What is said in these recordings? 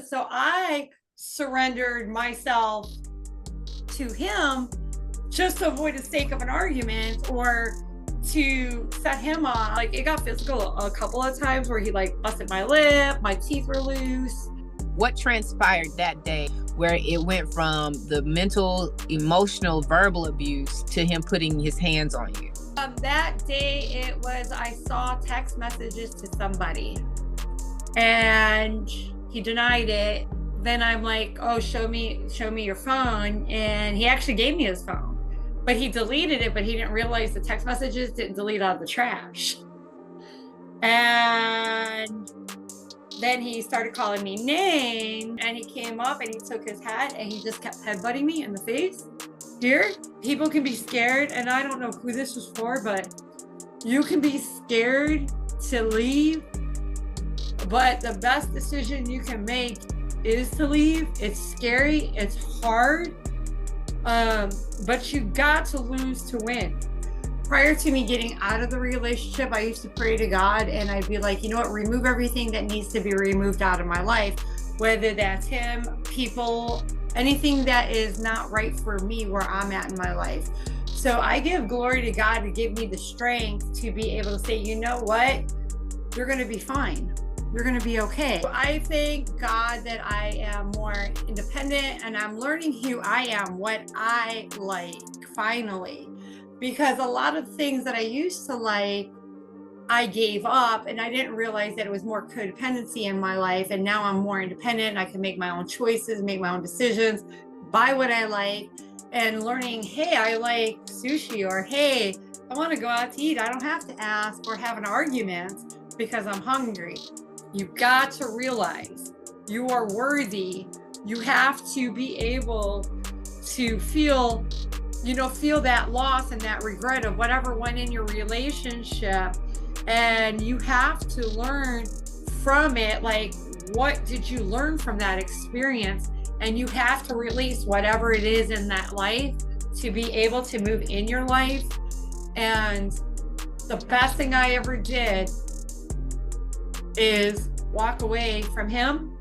So I surrendered myself to him just to avoid the sake of an argument or to set him off. Like, it got physical a couple of times where he like busted my lip, my teeth were loose. What transpired that day where it went from the mental, emotional, verbal abuse to him putting his hands on you? That day it was, I saw text messages to somebody and he denied it. Then I'm like, oh, show me your phone. And he actually gave me his phone, but he deleted it, but he didn't realize the text messages didn't delete out of the trash. And then he started calling me names, and he came up and he took his hat and he just kept headbutting me in the face. Here, people can be scared, and I don't know who this was for, but you can be scared to leave, but the best decision you can make is to leave. It's scary, it's hard, but you got to lose to win. Prior to me getting out of the relationship, I used to pray to God and I'd be like, you know what, remove everything that needs to be removed out of my life, whether that's him, people, anything that is not right for me where I'm at in my life. So I give glory to God to give me the strength to be able to say, you know what, you're going to be fine. You're going to be okay. I thank God that I am more independent and I'm learning who I am, what I like, finally. Because a lot of things that I used to like, I gave up and I didn't realize that it was more codependency in my life. And now I'm more independent and I can make my own choices, make my own decisions, buy what I like, and learning, hey, I like sushi, or hey, I want to go out to eat. I don't have to ask or have an argument because I'm hungry. You've got to realize you are worthy. You have to be able to feel that loss and that regret of whatever went in your relationship. And you have to learn from it. Like, what did you learn from that experience? And you have to release whatever it is in that life to be able to move in your life. And the best thing I ever did is walk away from him.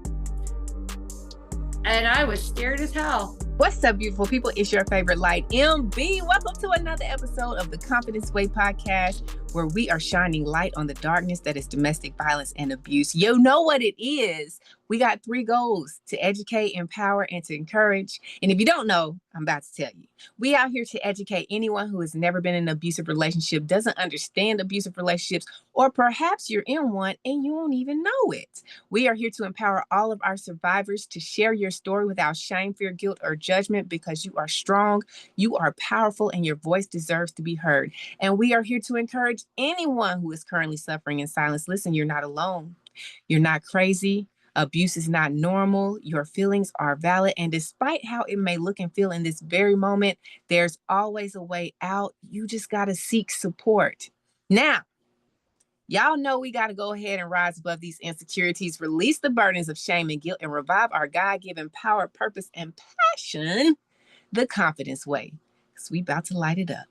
And I was scared as hell. What's up, beautiful people? It's your favorite light, MB. Welcome to another episode of the Confidence Way podcast, where we are shining light on the darkness that is domestic violence and abuse. You know what it is. We got 3 goals: to educate, empower, and to encourage. And if you don't know, I'm about to tell you. We out here to educate anyone who has never been in an abusive relationship, doesn't understand abusive relationships, or perhaps you're in one and you won't even know it. We are here to empower all of our survivors to share your story without shame, fear, guilt, or judgment, because you are strong, you are powerful, and your voice deserves to be heard. And we are here to encourage anyone who is currently suffering in silence. Listen, you're not alone. You're not crazy. Abuse is not normal. Your feelings are valid. And despite how it may look and feel in this very moment, there's always a way out. You just got to seek support. Now, y'all know we got to go ahead and rise above these insecurities, release the burdens of shame and guilt, and revive our God-given power, purpose, and passion, the confidence way. Because we about to light it up.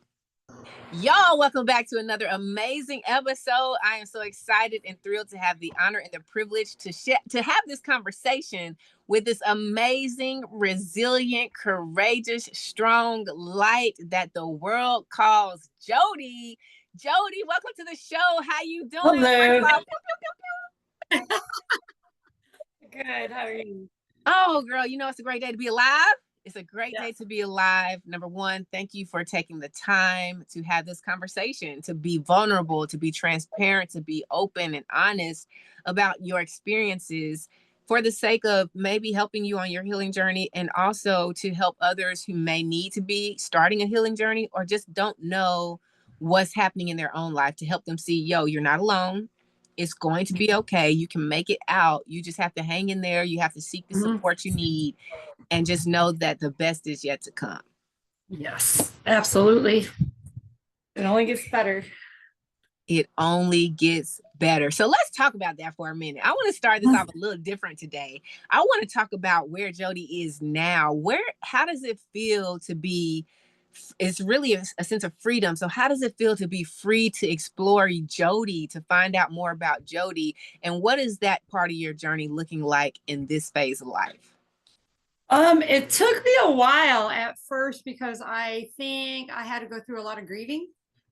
Y'all, welcome back to another amazing episode. I am so excited and thrilled to have the honor and the privilege to have this conversation with this amazing, resilient, courageous, strong light that the world calls Jody. Jody, welcome to the show. How you doing? Hello. Good. How are you? Oh, girl, you know it's a great day to be alive. It's a great day to be alive. Number one, thank you for taking the time to have this conversation, to be vulnerable, to be transparent, to be open and honest about your experiences for the sake of maybe helping you on your healing journey, and also to help others who may need to be starting a healing journey or just don't know what's happening in their own life, to help them see, yo, you're not alone. It's going to be okay. You can make it out. You just have to hang in there. You have to seek the support you need, and just know that the best is yet to come. Yes, absolutely. It only gets better. It only gets better. So let's talk about that for a minute. I want to start this off a little different today. I want to talk about where Jody is now. How does it feel to be it's really a sense of freedom. So how does it feel to be free to explore Jody, to find out more about Jody? And what is that part of your journey looking like in this phase of life? It took me a while at first because I think I had to go through a lot of grieving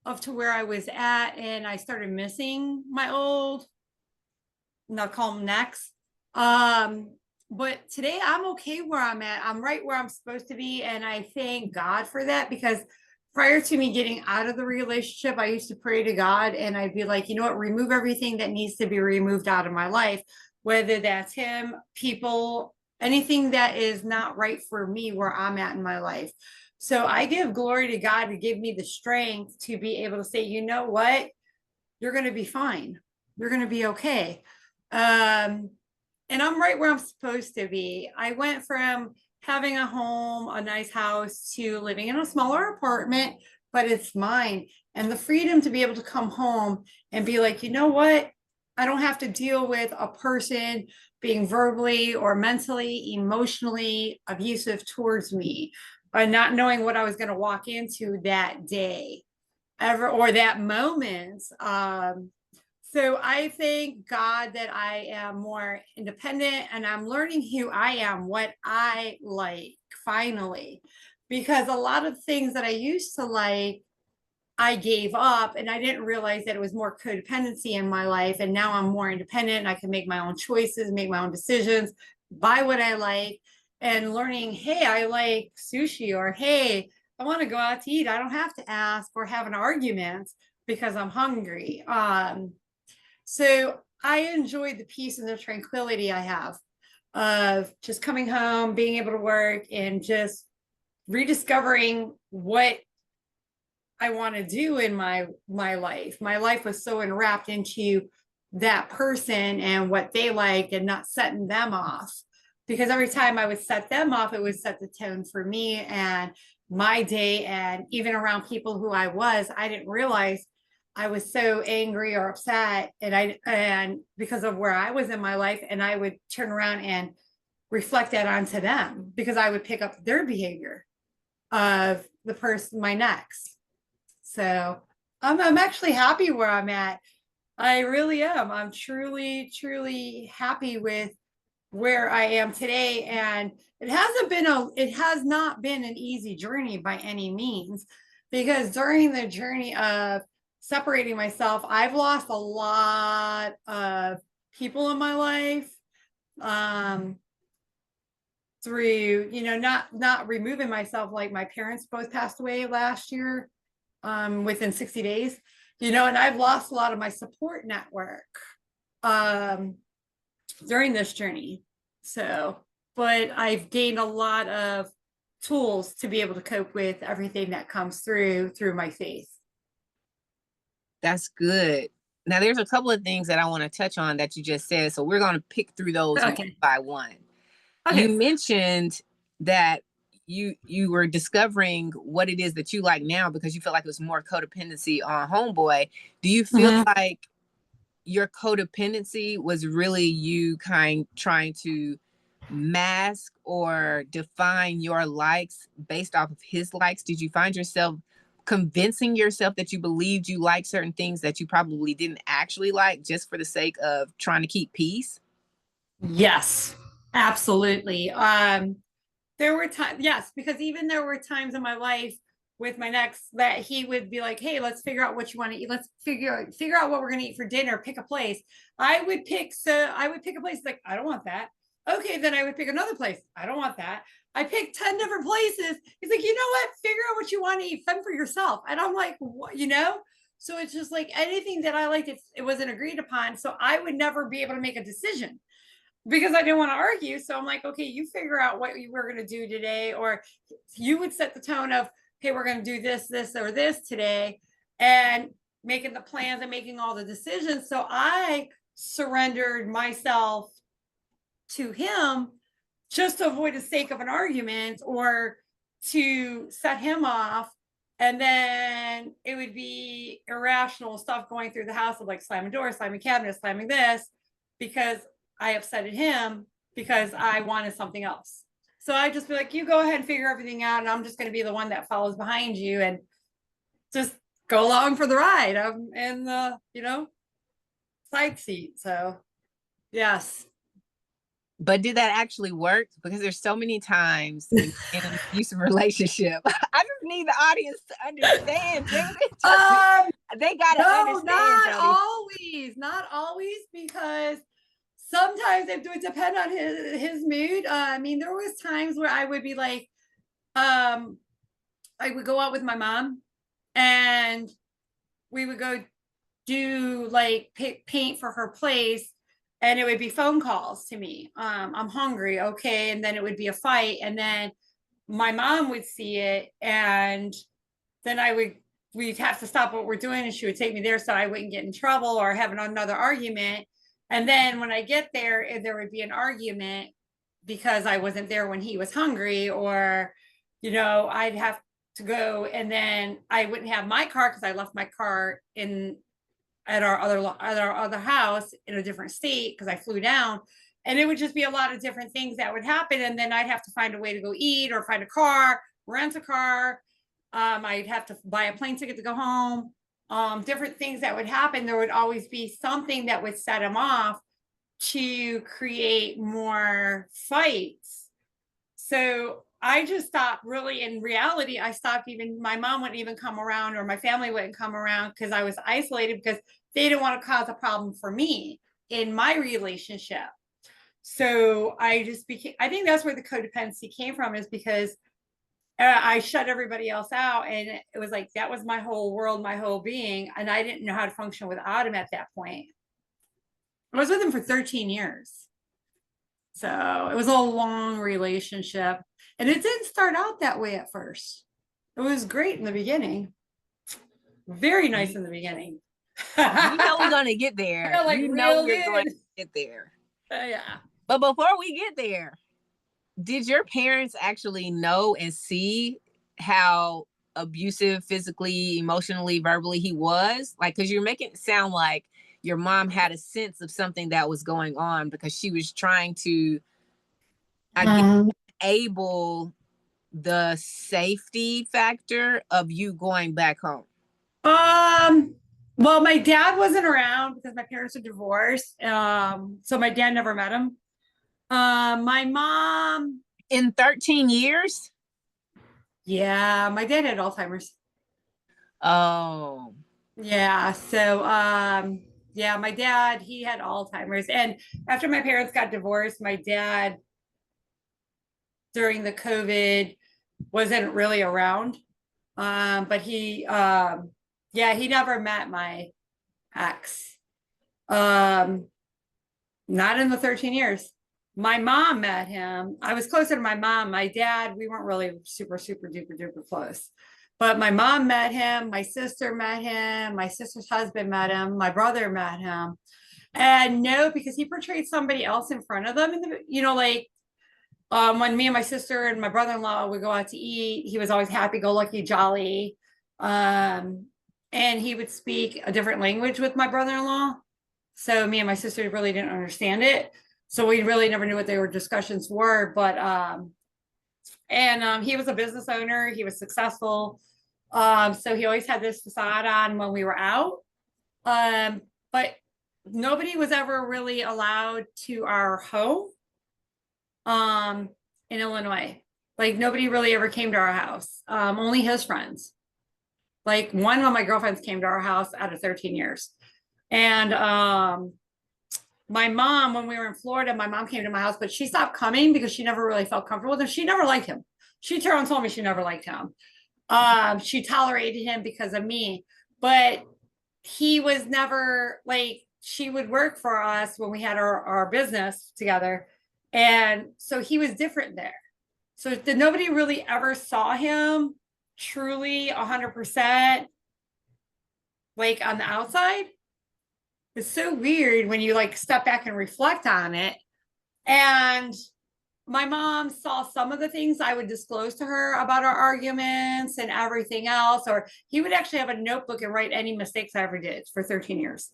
of to where I was at, and I started missing my old, not call them next. But today I'm okay where I'm at. I'm right where I'm supposed to be, and I thank God for that because prior to me getting out of the relationship, I used to pray to God and I'd be like, you know what, remove everything that needs to be removed out of my life, whether that's him, people, anything that is not right for me where I'm at in my life. So I give glory to God to give me the strength to be able to say, you know what, you're going to be fine. You're going to be okay. And I'm right where I'm supposed to be. I went from having a home, a nice house, to living in a smaller apartment, but it's mine. And the freedom to be able to come home and be like, you know what? I don't have to deal with a person being verbally or mentally, emotionally abusive towards me, or not knowing what I was going to walk into that day ever or that moment. So I thank God that I am more independent and I'm learning who I am, what I like finally, because a lot of things that I used to like, I gave up and I didn't realize that it was more codependency in my life. And now I'm more independent and I can make my own choices, make my own decisions, buy what I like, and learning, hey, I like sushi, or hey, I want to go out to eat. I don't have to ask or have an argument because I'm hungry. So I enjoyed the peace and the tranquility I have of just coming home, being able to work, and just rediscovering what I want to do in my life. My life was so enwrapped into that person and what they liked and not setting them off. Because every time I would set them off, it would set the tone for me and my day. And even around people who I didn't realize I was so angry or upset. And because of where I was in my life, and I would turn around and reflect that onto them because I would pick up their behavior of the person, my next. So I'm actually happy where I'm at. I really am. I'm truly, truly happy with where I am today. And it has not been an easy journey by any means, because during the journey of separating myself, I've lost a lot of people in my life. Through, not removing myself, like my parents both passed away last year, within 60 days, and I've lost a lot of my support network during this journey. So, but I've gained a lot of tools to be able to cope with everything that comes through my faith. That's good. Now, there's a couple of things that I want to touch on that you just said. So we're going to pick through those one by one. You Okay. mentioned that you were discovering what it is that you like now because you felt like it was more codependency on homeboy. Do you feel like your codependency was really you trying to mask or define your likes based off of his likes? Did you find yourself convincing yourself that you believed you liked certain things that you probably didn't actually like just for the sake of trying to keep peace? Yes, absolutely. There were times, yes, because even there were times in my life with my next that he would be like, hey, let's figure out what you want to eat. Let's figure out what we're going to eat for dinner. Pick a place. I would pick a place, like, I don't want that. Okay, then I would pick another place. I don't want that. I picked 10 different places. He's like, you know what? Figure out what you want to eat. Fend for yourself. And I'm like, what, So it's just like anything that I liked, it wasn't agreed upon. So I would never be able to make a decision because I didn't want to argue. So I'm like, okay, you figure out what you were going to do today, or you would set the tone of, hey, we're going to do this, this, or this today, and making the plans and making all the decisions. So I surrendered myself to him just to avoid the sake of an argument or to set him off. And then it would be irrational stuff going through the house of like slamming doors, slamming cabinets, slamming this, because I upsetted him because I wanted something else. So I just be like, you go ahead and figure everything out, and I'm just going to be the one that follows behind you and just go along for the ride. I'm in the, side seat. So yes. But did that actually work? Because there's so many times when in an abusive relationship, I just need the audience to understand, Jody. They gotta No, understand, Jody. not always, because sometimes it would depend on his mood. I mean, there was times where I would be like, I would go out with my mom, and we would go do like paint for her place, and it would be phone calls to me. I'm hungry, okay, and then it would be a fight, and then my mom would see it, and then we'd have to stop what we're doing, and she would take me there so I wouldn't get in trouble or have another argument. And then when I get there would be an argument because I wasn't there when he was hungry, or I'd have to go, and then I wouldn't have my car because I left my car in at our other house in a different state because I flew down. And it would just be a lot of different things that would happen, and then I'd have to find a way to go eat or find a car, rent a car. I'd have to buy a plane ticket to go home. Different things that would happen. There would always be something that would set him off to create more fights. So I just stopped, really, in reality. I stopped, even my mom wouldn't even come around, or my family wouldn't come around, because I was isolated, because they didn't want to cause a problem for me in my relationship. So I think that's where the codependency came from, is because I shut everybody else out, and it was like, that was my whole world, my whole being. And I didn't know how to function without him at that point. I was with him for 13 years. So it was a long relationship, and it didn't start out that way at first. It was great in the beginning. Very nice in the beginning. You know we're going to get there. Yeah, like, you know we're going to get there. Yeah. But before we get there, did your parents actually know and see how abusive physically, emotionally, verbally he was? Like, because you're making it sound like your mom had a sense of something that was going on because she was trying to, I guess, enable the safety factor of you going back home. Well, my dad wasn't around because my parents are divorced. So my dad never met him. My mom, in 13 years? Yeah, my dad had Alzheimer's. Oh. Yeah, so yeah, my dad, he had Alzheimer's. And after my parents got divorced, my dad, during the COVID, wasn't really around. But he he never met my ex. Not in the 13 years. My mom met him. I was closer to my mom. My dad, we weren't really super, super duper duper close. But my mom met him. My sister met him. My sister's husband met him. My brother met him. And no, because he portrayed somebody else in front of them. When me and my sister and my brother-in-law would go out to eat, he was always happy-go-lucky, jolly. And he would speak a different language with my brother-in-law. So me and my sister really didn't understand it. So we really never knew what their discussions were. But he was a business owner. He was successful. So he always had this facade on when we were out. But nobody was ever really allowed to our home in Illinois. Like, nobody really ever came to our house. Only his friends. Like, one of my girlfriends came to our house out of 13 years. And my mom, when we were in Florida, my mom came to my house, but she stopped coming because she never really felt comfortable with him. She never liked him. She turned and told me she never liked him. She tolerated him because of me, but he was never, like, she would work for us when we had our business together. And so he was different there. So nobody really ever saw him truly 100% like on the outside. It's so weird when you like step back and reflect on it. And my mom saw some of the things I would disclose to her about our arguments and everything else. Or he would actually have a notebook and write any mistakes I ever did for 13 years.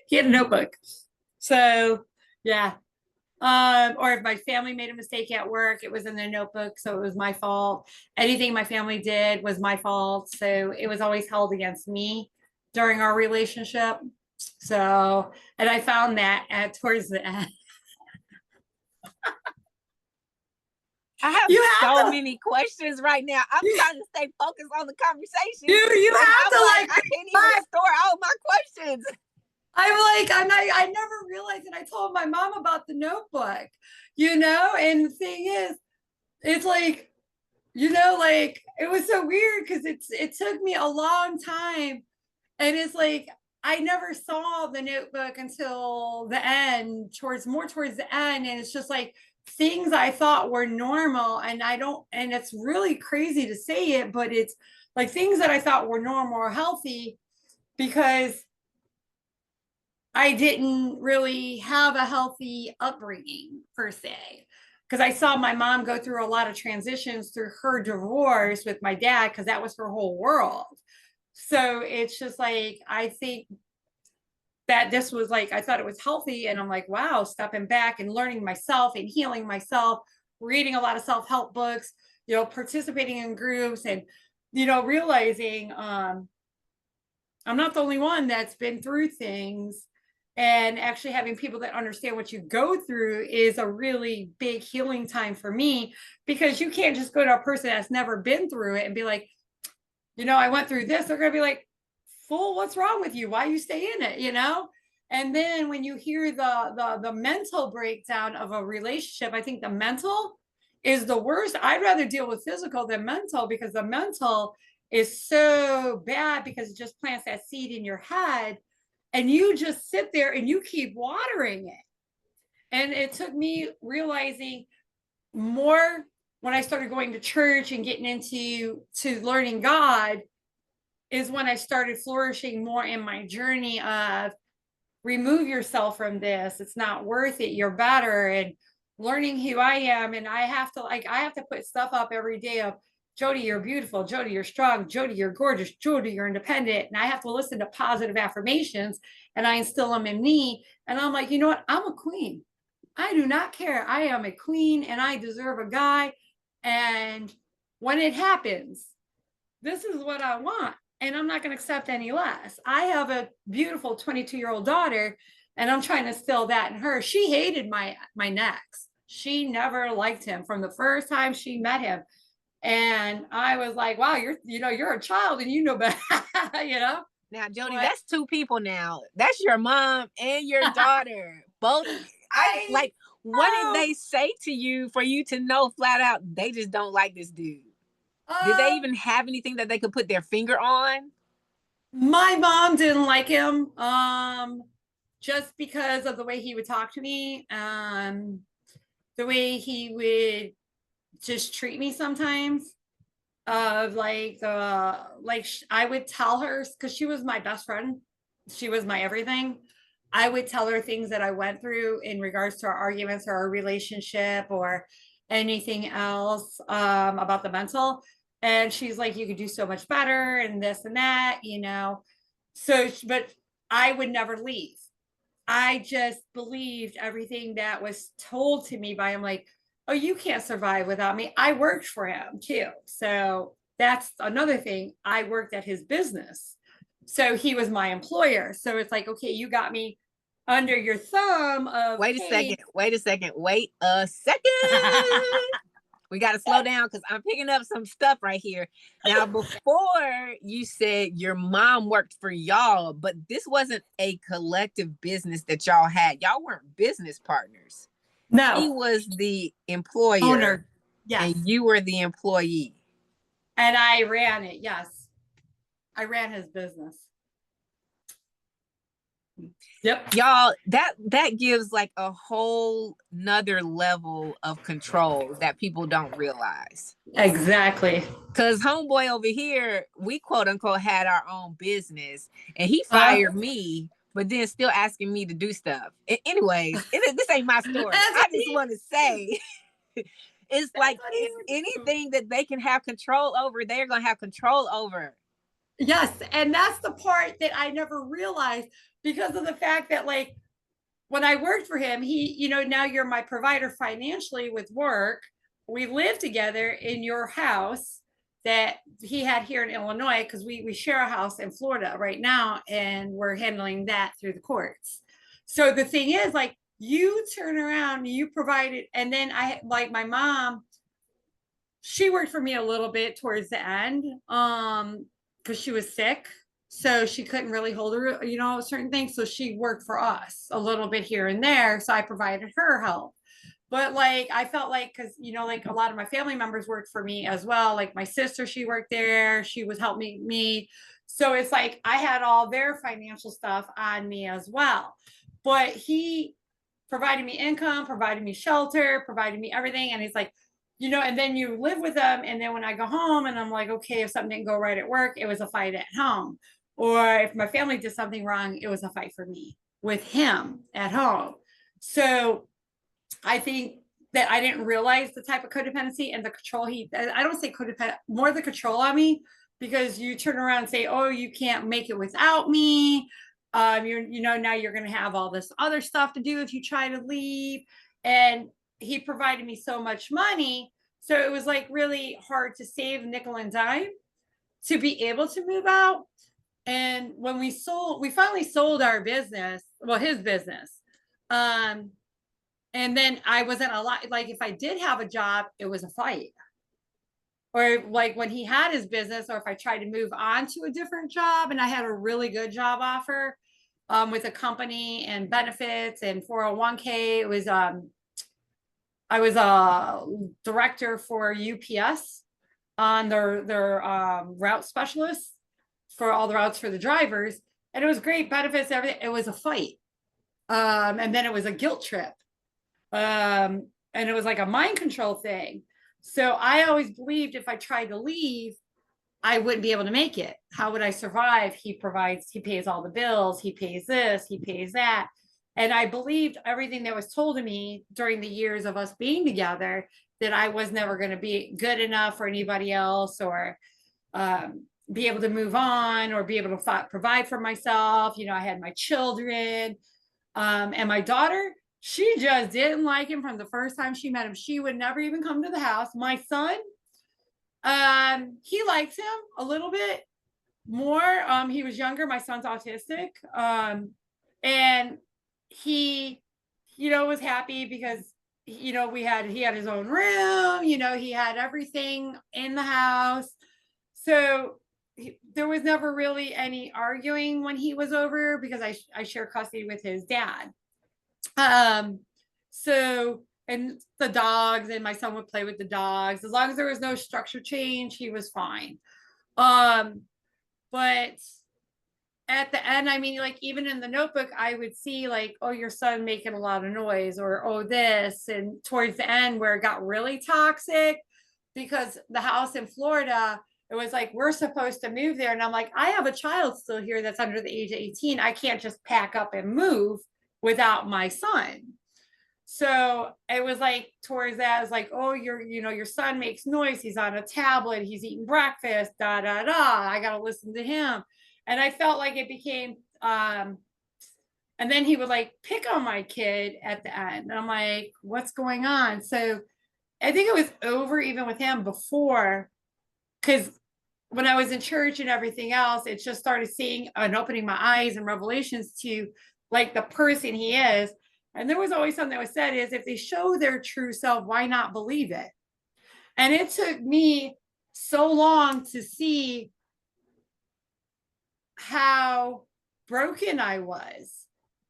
He had a notebook. So yeah. Or if my family made a mistake at work, it was in their notebook, so it was my fault. Anything my family did was my fault, so it was always held against me during our relationship. So, and I found that at towards the end. I have You have so to, many questions right now. I'm trying to stay focused on the conversation. you And have I'm to like, I can't even store all my questions. I never realized, and I told my mom about the notebook, and the thing is, it's like, like it was so weird because it took me a long time. And it's like I never saw the notebook until the end, towards the end. And it's just like things I thought were normal. And I don't, and it's really crazy to say it, but it's like things that I thought were normal or healthy because I didn't really have a healthy upbringing per se. Because I saw my mom go through a lot of transitions through her divorce with my dad, because that was her whole world. So it's just like, I think that this was like, I thought it was healthy. And I'm like, wow, stepping back and learning myself and healing myself, reading a lot of self-help books, participating in groups and, realizing I'm not the only one that's been through things. And actually having people that understand what you go through is a really big healing time for me, because you can't just go to a person that's never been through it and be like, I went through this. They're going to be like, fool, what's wrong with you? Why you stay in it, And then when you hear the mental breakdown of a relationship, I think the mental is the worst. I'd rather deal with physical than mental, because the mental is so bad because it just plants that seed in your head and you just sit there and you keep watering it. And it took me realizing more when I started going to church and getting into learning God, is when I started flourishing more in my journey of remove yourself from this. It's not worth it. You're better. And learning who I am. And I have to put stuff up every day of, Jody, you're beautiful. Jody, you're strong. Jody, you're gorgeous. Jody, you're independent. And I have to listen to positive affirmations and I instill them in me. And I'm like, you know what? I'm a queen. I do not care. I am a queen and I deserve a guy. And when it happens, this is what I want. And I'm not going to accept any less. I have a beautiful 22-year-old daughter, and I'm trying to instill that in her. She hated my next. She never liked him from the first time she met him. And I was like, wow, you're a child and you know better, Now, Jody, that's two people now. That's your mom and your daughter. Both. What did they say to you for you to know flat out they just don't like this dude? Did they even have anything that they could put their finger on? My mom didn't like him just because of the way he would talk to me, the way he would just treat me sometimes. Of I would tell her, because she was my best friend, she was my everything. I would tell her things that I went through in regards to our arguments or our relationship or anything else about the mental. And she's like, you could do so much better and this and that, So, but I would never leave. I just believed everything that was told to me by him, like, oh, you can't survive without me. I worked for him too. So that's another thing. I worked at his business. So he was my employer. So it's like, okay, you got me under your thumb of, Wait a second. We got to slow down because I'm picking up some stuff right here. Now, before you said your mom worked for y'all, but this wasn't a collective business that y'all had. Y'all weren't business partners. No. He was the employer. Owner. Yes. And you were the employee. And I ran it. Yes. I ran his business. Yep. Y'all, that gives like a whole nother level of control that people don't realize. Exactly. Because homeboy over here, we quote unquote had our own business and he fired me, but then still asking me to do stuff. Anyways, this ain't my story. I just want to say it's like anything that they can have control over, they're going to have control over. Yes. And that's the part that I never realized, because of the fact that, like, when I worked for him, he, now you're my provider financially with work. We live together in your house that he had here in Illinois, because we share a house in Florida right now, and we're handling that through the courts. So the thing is, like, you turn around, you provided, and then I, like, my mom, she worked for me a little bit towards the end, because she was sick. So she couldn't really hold her, certain things. So she worked for us a little bit here and there. So I provided her help. But like, I felt like, because, like, a lot of my family members worked for me as well. Like my sister, she worked there. She was helping me. So it's like I had all their financial stuff on me as well. But he provided me income, provided me shelter, provided me everything. And he's like, and then you live with them. And then when I go home and I'm like, okay, if something didn't go right at work, it was a fight at home. Or if my family did something wrong, it was a fight for me with him at home. So I think that I didn't realize the type of codependency and the control I don't say codependent, more the control on me, because you turn around and say, oh, you can't make it without me. Now you're going to have all this other stuff to do if you try to leave. And he provided me so much money. So it was like really hard to save nickel and dime to be able to move out. And when we finally sold our business, well, his business. And then I wasn't a lot, like, if I did have a job, it was a fight. Or like when he had his business, or if I tried to move on to a different job and I had a really good job offer, with a company and benefits and 401k, it was, I was a director for UPS on their route specialist for all the routes for the drivers. And it was great benefits, everything. It was a fight. And then it was a guilt trip. And it was like a mind control thing. So I always believed if I tried to leave, I wouldn't be able to make it. How would I survive? He pays all the bills. He pays this, he pays that. And I believed everything that was told to me during the years of us being together, that I was never going to be good enough for anybody else, or be able to move on, or be able to provide for myself. I had my children, and my daughter, she just didn't like him from the first time she met him. She would never even come to the house. My son, he likes him a little bit more. He was younger. My son's autistic. And he, was happy because, he had his own room, he had everything in the house. So there was never really any arguing when he was over, because I share custody with his dad. So, and the dogs, and my son would play with the dogs. As long as there was no structure change, he was fine. But at the end, I mean, like, even in the notebook, I would see like, oh, your son making a lot of noise, or, oh, this. And towards the end, where it got really toxic, because the house in Florida, it was like, we're supposed to move there. And I'm like, I have a child still here that's under the age of 18. I can't just pack up and move without my son. So it was like, towards that, it's like, oh, your son makes noise. He's on a tablet. He's eating breakfast, da, da, da. I got to listen to him. And I felt like it became, and then he would like pick on my kid at the end. And I'm like, what's going on? So I think it was over even with him before, because when I was in church and everything else, it just started seeing and opening my eyes and revelations to like the person he is. And there was always something that was said is, if they show their true self, why not believe it? And it took me so long to see how broken I was.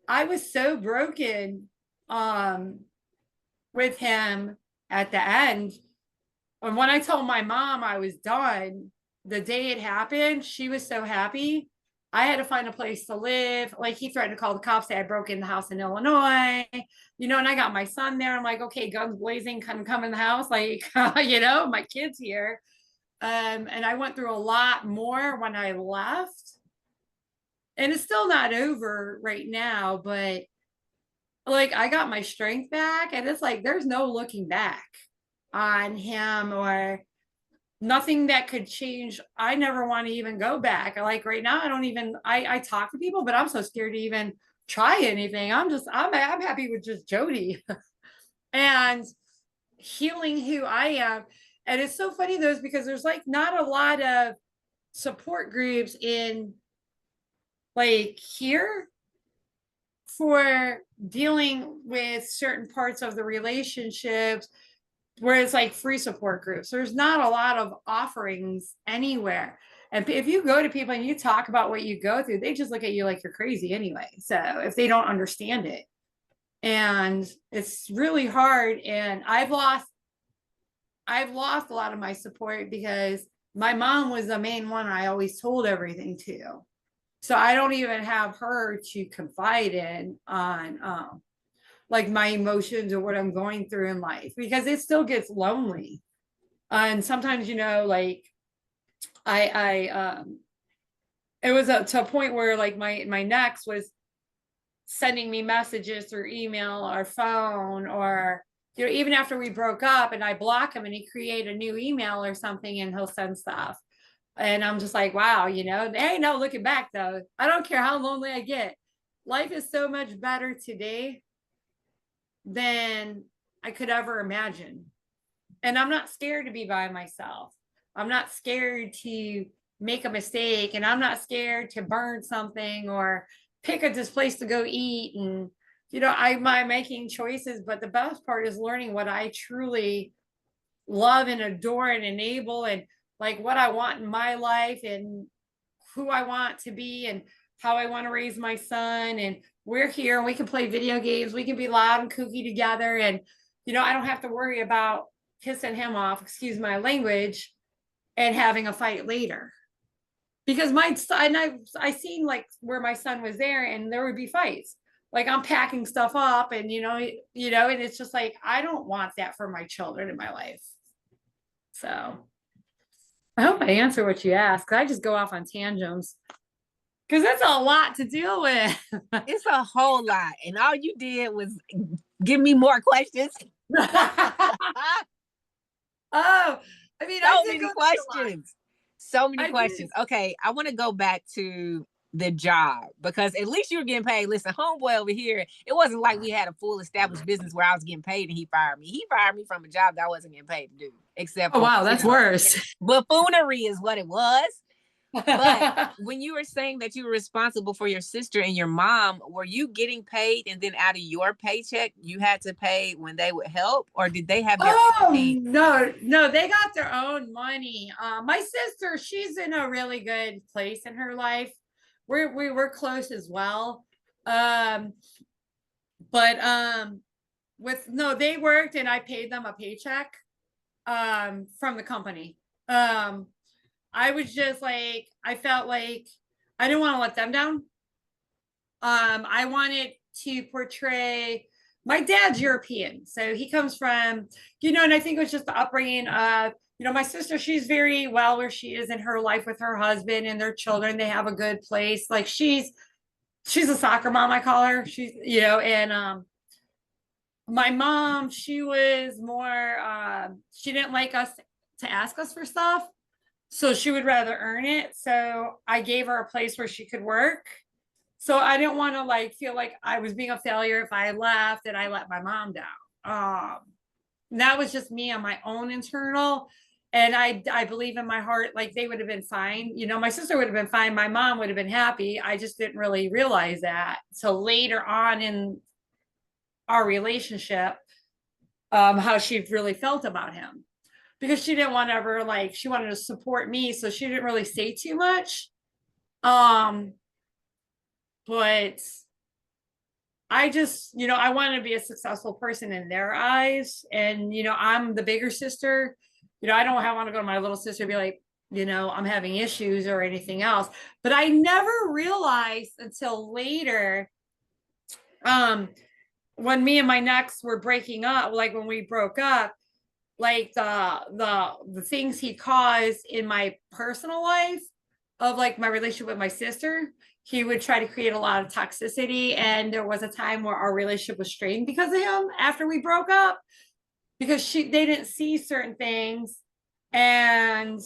I was so broken with him at the end. And when I told my mom I was done, the day it happened, she was so happy. I had to find a place to live. Like, he threatened to call the cops, say I broke in the house in Illinois, and I got my son there. I'm like, okay, guns blazing, come in the house. Like, my kid's here. And I went through a lot more when I left. And it's still not over right now, but like, I got my strength back, and it's like, there's no looking back on him, or nothing that could change. I never want to even go back. Like right now, I don't even, I talk to people, but I'm so scared to even try anything. I'm happy with just Jody and healing who I am. And it's so funny though, because there's like not a lot of support groups in like here for dealing with certain parts of the relationships where it's like free support groups. There's not a lot of offerings anywhere. And if you go to people and you talk about what you go through, they just look at you like you're crazy anyway. So if they don't understand it, and it's really hard. And I've lost a lot of my support because my mom was the main one I always told everything to. So I don't even have her to confide in on like my emotions or what I'm going through in life, because it still gets lonely. And sometimes, like I it was to a point where like my next was sending me messages through email or phone, or even after we broke up, and I block him and he create a new email or something and he'll send stuff. And I'm just like, wow, there ain't no looking back though. I don't care how lonely I get. Life is so much better today than I could ever imagine. And I'm not scared to be by myself. I'm not scared to make a mistake, and I'm not scared to burn something or pick this place to go eat. And I'm making choices, but the best part is learning what I truly love and adore and enable, and like what I want in my life and who I want to be and how I want to raise my son. And we're here and we can play video games. We can be loud and kooky together. And, I don't have to worry about pissing him off, excuse my language, and having a fight later. Because my son, I seen like where my son was there and there would be fights. Like I'm packing stuff up and, and it's just like, I don't want that for my children in my life. So I hope I answer what you asked. I just go off on tangents because that's a lot to deal with. It's a whole lot. And all you did was give me more questions. Oh, I mean, so many questions. So many questions. Okay, I want to go back to the job, because at least you were getting paid. Listen, homeboy over here, it wasn't like we had a full established business where I was getting paid and he fired me. He fired me from a job that I wasn't getting paid to do. Except oh wow, that's worse. Buffoonery is what it was. But when you were saying that you were responsible for your sister and your mom, were you getting paid and then out of your paycheck you had to pay when they would help, or did they have their money? No, they got their own money. My sister, she's in a really good place in her life. We were close as well. But they worked and I paid them a paycheck from the company. I was just like, I felt like I didn't want to let them down. I wanted to portray, my dad's European. So he comes from, and I think it was just the upbringing of, my sister, she's very well where she is in her life with her husband and their children. They have a good place. Like she's a soccer mom, I call her. She's, and my mom, she was more, she didn't like us to ask us for stuff. So she would rather earn it. So I gave her a place where she could work. So I didn't want to like feel like I was being a failure if I left and I let my mom down. That was just me on my own internal. And I believe in my heart, like they would have been fine. My sister would have been fine. My mom would have been happy. I just didn't really realize that. So later on in our relationship, how she really felt about him. Because she didn't want to ever she wanted to support me. So she didn't really say too much. But I just, I wanted to be a successful person in their eyes. And, I'm the bigger sister. I don't want to go to my little sister and be like, I'm having issues or anything else. But I never realized until later, when me and my next were breaking up, like when we broke up, like the things he caused in my personal life of like my relationship with my sister, he would try to create a lot of toxicity. And there was a time where our relationship was strained because of him after we broke up, because they didn't see certain things. And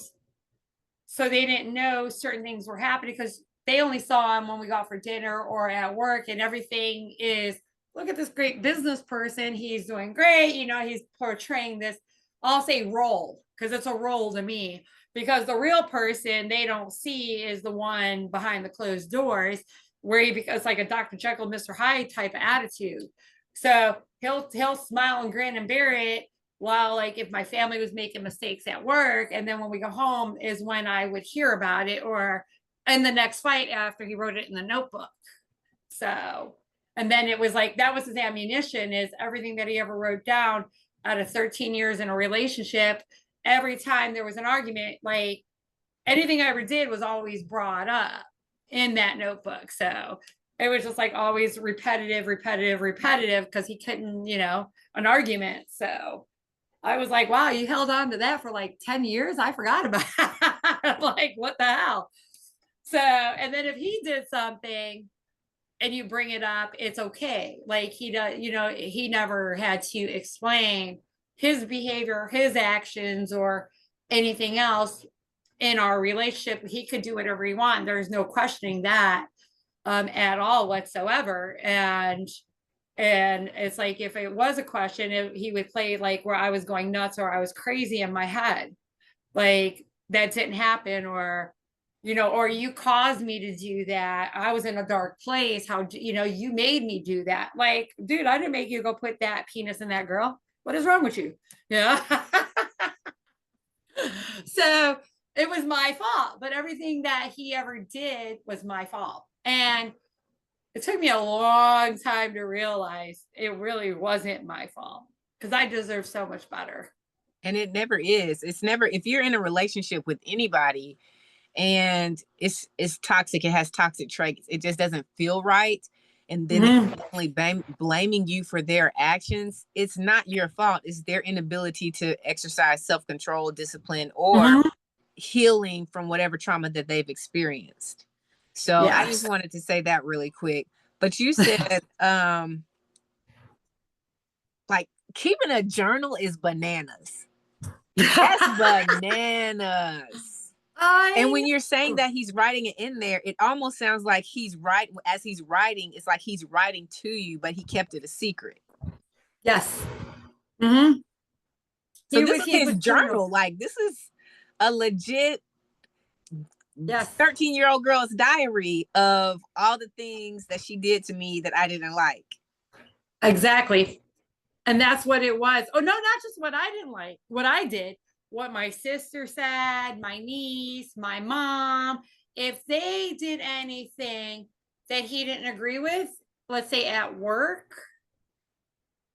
so they didn't know certain things were happening because they only saw him when we go out for dinner or at work, and everything is, look at this great business person. He's doing great. He's portraying this, I'll say role, because it's a role to me, because the real person they don't see is the one behind the closed doors, where he becomes like a Dr. Jekyll, Mr. Hyde type of attitude. So he'll smile and grin and bear it, while like if my family was making mistakes at work, and then when we go home is when I would hear about it, or in the next fight after he wrote it in the notebook. So, and then it was like, that was his ammunition, is everything that he ever wrote down out of 13 years in a relationship. Every time there was an argument, like anything I ever did was always brought up in that notebook. So it was just like always repetitive, because he couldn't, an argument. So I was like, wow, you held on to that for like 10 years. I forgot about it. Like, what the hell? So, and then if he did something and you bring it up, it's okay. Like he does, he never had to explain his behavior, his actions, or anything else in our relationship. He could do whatever he wanted. There's no questioning that at all whatsoever. And it's like, if it was a question, he would play like where I was going nuts or I was crazy in my head. Like that didn't happen, or or you caused me to do that. I was in a dark place. How, you made me do that. Like, dude, I didn't make you go put that penis in that girl. What is wrong with you? Yeah. So it was my fault, but everything that he ever did was my fault. And it took me a long time to realize it really wasn't my fault, because I deserve so much better. And it never is. It's never, if you're in a relationship with anybody and it's toxic, it has toxic traits, it just doesn't feel right, and then it's only blaming you for their actions, it's not your fault. It's their inability to exercise self-control, discipline, or healing from whatever trauma that they've experienced. So yes. I just wanted to say that really quick. But you said like keeping a journal is bananas. That's bananas. And when you're saying that he's writing it in there, it almost sounds like he's writing, it's like he's writing to you, but he kept it a secret. Yes. So this is his journal. Like, this is a legit 13-year-old girl's diary of all the things that she did to me that I didn't like. Exactly. And that's what it was. Oh, no, not just what I didn't like, what I did. What my sister said, my niece, my mom, if they did anything that he didn't agree with, let's say at work,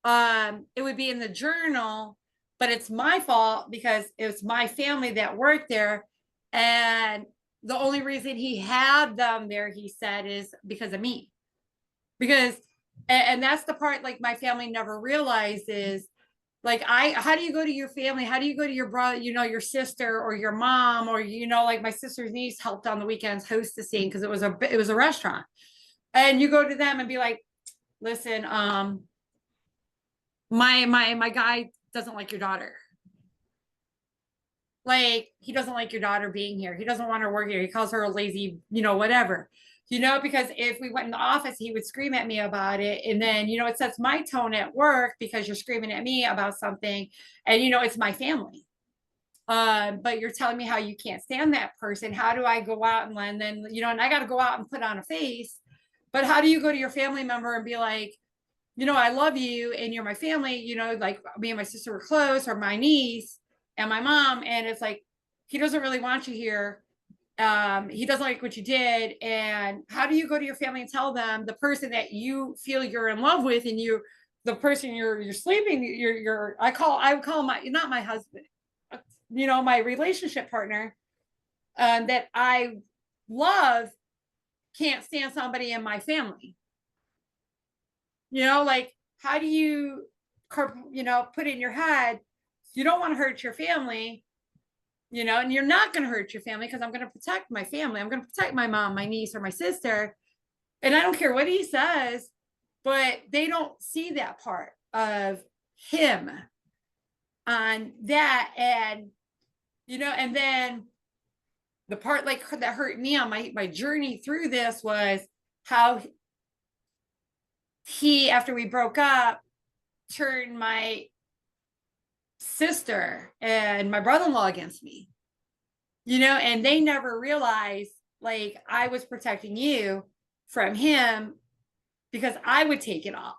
it would be in the journal, but it's my fault because it was my family that worked there. And the only reason he had them there, he said, is because of me. Because, and that's the part like my family never realizes. Like, how do you go to your family? How do you go to your brother, your sister or your mom, or, like my sister's niece helped on the weekends hostessing because it was a restaurant. And you go to them and be like, listen, my guy doesn't like your daughter. Like, he doesn't like your daughter being here. He doesn't want her work here. He calls her a lazy, whatever. Because if we went in the office, he would scream at me about it. And then, it sets my tone at work because you're screaming at me about something. And, it's my family. But you're telling me how you can't stand that person. How do I go out and then, and I got to go out and put on a face. But how do you go to your family member and be like, I love you and you're my family, like me and my sister were close, or my niece and my mom. And it's like, he doesn't really want you here. He doesn't like what you did. And how do you go to your family and tell them the person that you feel you're in love with, and the person you're sleeping, I would call my, not my husband, my relationship partner, that I love, can't stand somebody in my family. Like, how do you, put in your head, you don't want to hurt your family, and you're not going to hurt your family because I'm going to protect my family. I'm going to protect my mom, my niece, or my sister. And I don't care what he says, but they don't see that part of him on that. And, and then the part like that hurt me on my journey through this was how he, after we broke up, turned my sister and my brother-in-law against me, and they never realized like I was protecting you from him because I would take it off.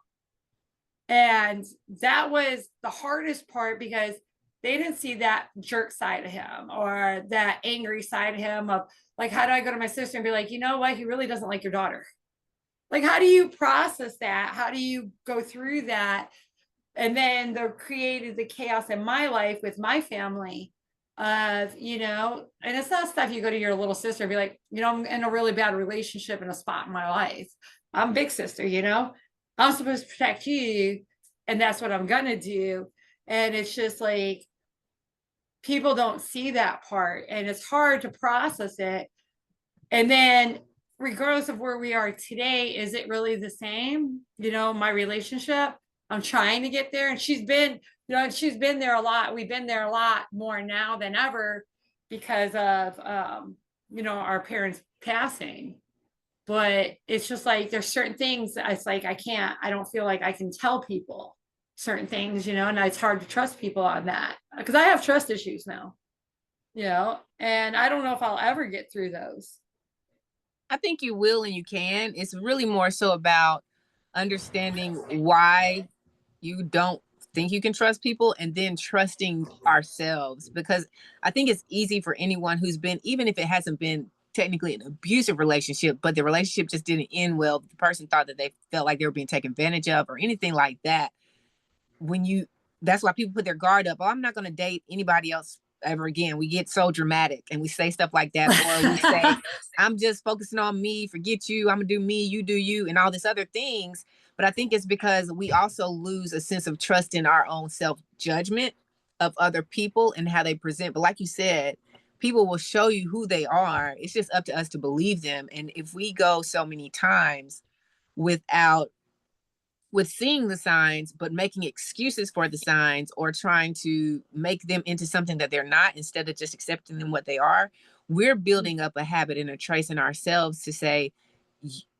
And that was the hardest part because they didn't see that jerk side of him or that angry side of him of like, how do I go to my sister and be like, you know what? He really doesn't like your daughter. Like, how do you process that? How do you go through that? And then they created the chaos in my life with my family of, and it's not stuff you go to your little sister and be like, I'm in a really bad relationship in a spot in my life. I'm big sister, I'm supposed to protect you. And that's what I'm going to do. And it's just like, people don't see that part and it's hard to process it. And then regardless of where we are today, is it really the same? My relationship, I'm trying to get there. And she's been there a lot. We've been there a lot more now than ever because of, our parents passing. But it's just like, there's certain things it's like, I don't feel like I can tell people certain things, and it's hard to trust people on that because I have trust issues now, and I don't know if I'll ever get through those. I think you will and you can. It's really more so about understanding why you don't think you can trust people and then trusting ourselves. Because I think it's easy for anyone who's been, even if it hasn't been technically an abusive relationship, but the relationship just didn't end well, the person thought that they felt like they were being taken advantage of or anything like that. That's why people put their guard up. Oh, I'm not going to date anybody else ever again. We get so dramatic and we say stuff like that, or we say, I'm just focusing on me, forget you, I'm gonna do me, you do you, and all this other things. But I think it's because we also lose a sense of trust in our own self-judgment of other people and how they present. But like you said, people will show you who they are. It's just up to us to believe them. And if we go so many times without with seeing the signs, but making excuses for the signs or trying to make them into something that they're not instead of just accepting them what they are, we're building up a habit and a trace in ourselves to say,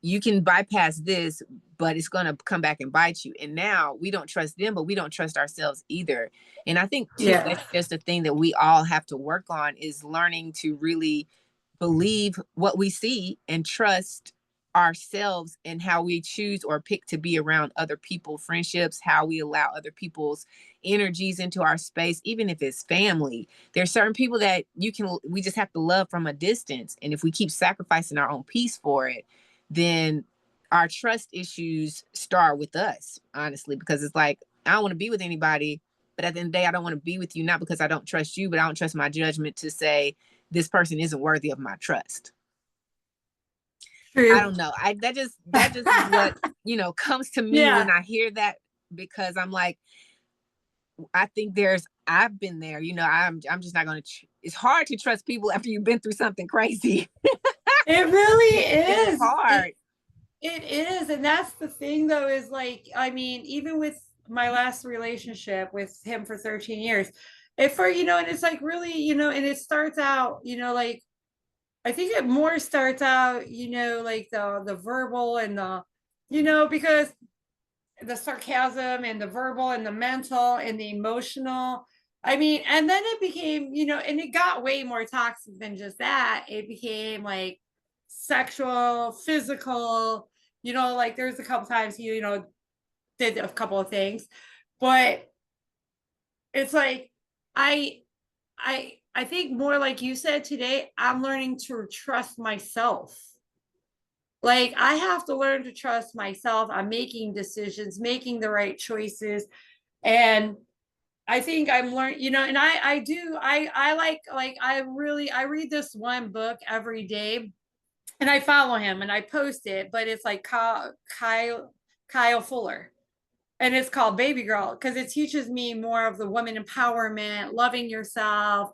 you can bypass this, but it's going to come back and bite you. And now we don't trust them, but we don't trust ourselves either. And I think too, that's just a thing that we all have to work on, is learning to really believe what we see and trust ourselves and how we choose or pick to be around other people, friendships, how we allow other people's energies into our space, even if it's family. There's certain people that we just have to love from a distance. And if we keep sacrificing our own peace for it, then our trust issues start with us, honestly, because it's like, I don't want to be with anybody, but at the end of the day, I don't want to be with you, not because I don't trust you, but I don't trust my judgment to say this person isn't worthy of my trust. True. I don't know. That just is what, comes to me when I hear that, because I'm like, I think I've been there, I'm just not going to, it's hard to trust people after you've been through something crazy. It really is. It's hard. It is. And that's the thing though, is like, I mean, even with my last relationship with him for 13 years, and it's like really, and it starts out, like, I think it more starts out, like the verbal and because the sarcasm and the verbal and the mental and the emotional. I mean, and then it became, and it got way more toxic than just that. It became like sexual, physical, like there's a couple times he, did a couple of things, but it's like, I think more like you said today, I'm learning to trust myself. Like I have to learn to trust myself. I'm making decisions, making the right choices. And I think I'm learning, and I I read this one book every day and I follow him and I post it, but it's like Kyle Fuller. And it's called Baby Girl because it teaches me more of the woman empowerment, loving yourself,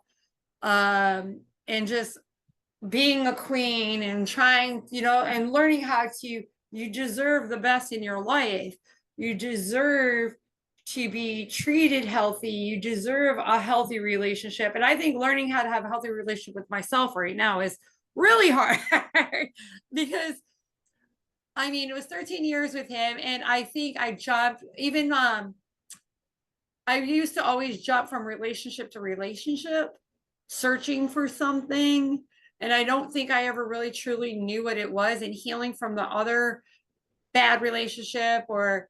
and just being a queen and trying, and learning how to, you deserve the best in your life. You deserve to be treated healthy. You deserve a healthy relationship. And I think learning how to have a healthy relationship with myself right now is really hard because I mean, it was 13 years with him, and I think I jumped even I used to always jump from relationship to relationship, searching for something. And I don't think I ever really truly knew what it was, and healing from the other bad relationship or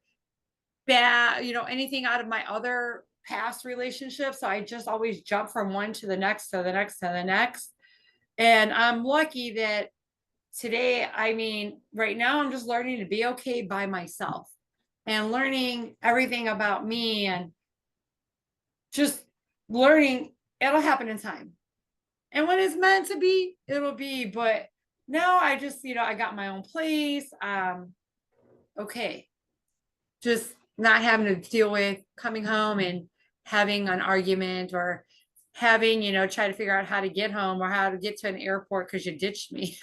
bad, anything out of my other past relationships. So I just always jump from one to the next, to the next, to the next. And I'm lucky that today, I mean, right now, I'm just learning to be okay by myself and learning everything about me and just learning it'll happen in time. And when it's meant to be, it'll be. But now I just, I got my own place. Okay. Just not having to deal with coming home and having an argument or having, try to figure out how to get home or how to get to an airport because you ditched me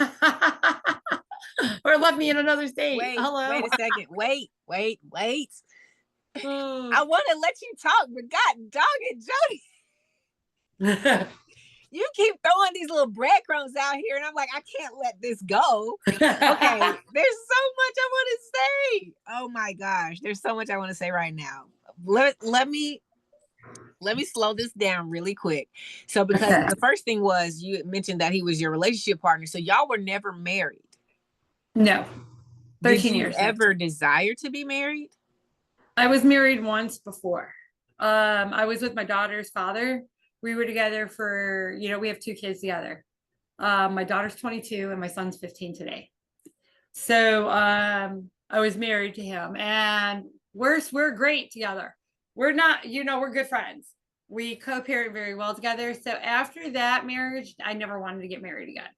or left me in another state. Hello. Wait a second. Wait. Hmm. I want to let you talk, but God dog it, Jody. You keep throwing these little breadcrumbs out here, and I'm like, I can't let this go. Okay, there's so much I want to say. Oh my gosh, there's so much I want to say right now. Let me slow this down really quick. So, because the first thing was you mentioned that he was your relationship partner, so y'all were never married. No. 13 Did you years. ever desire to be married? I was married once before. I was with my daughter's father. We were together for, we have 2 kids together. My daughter's 22 and my son's 15 today. So I was married to him, and we're great together. We're not, we're good friends. We co-parent very well together. So after that marriage, I never wanted to get married again.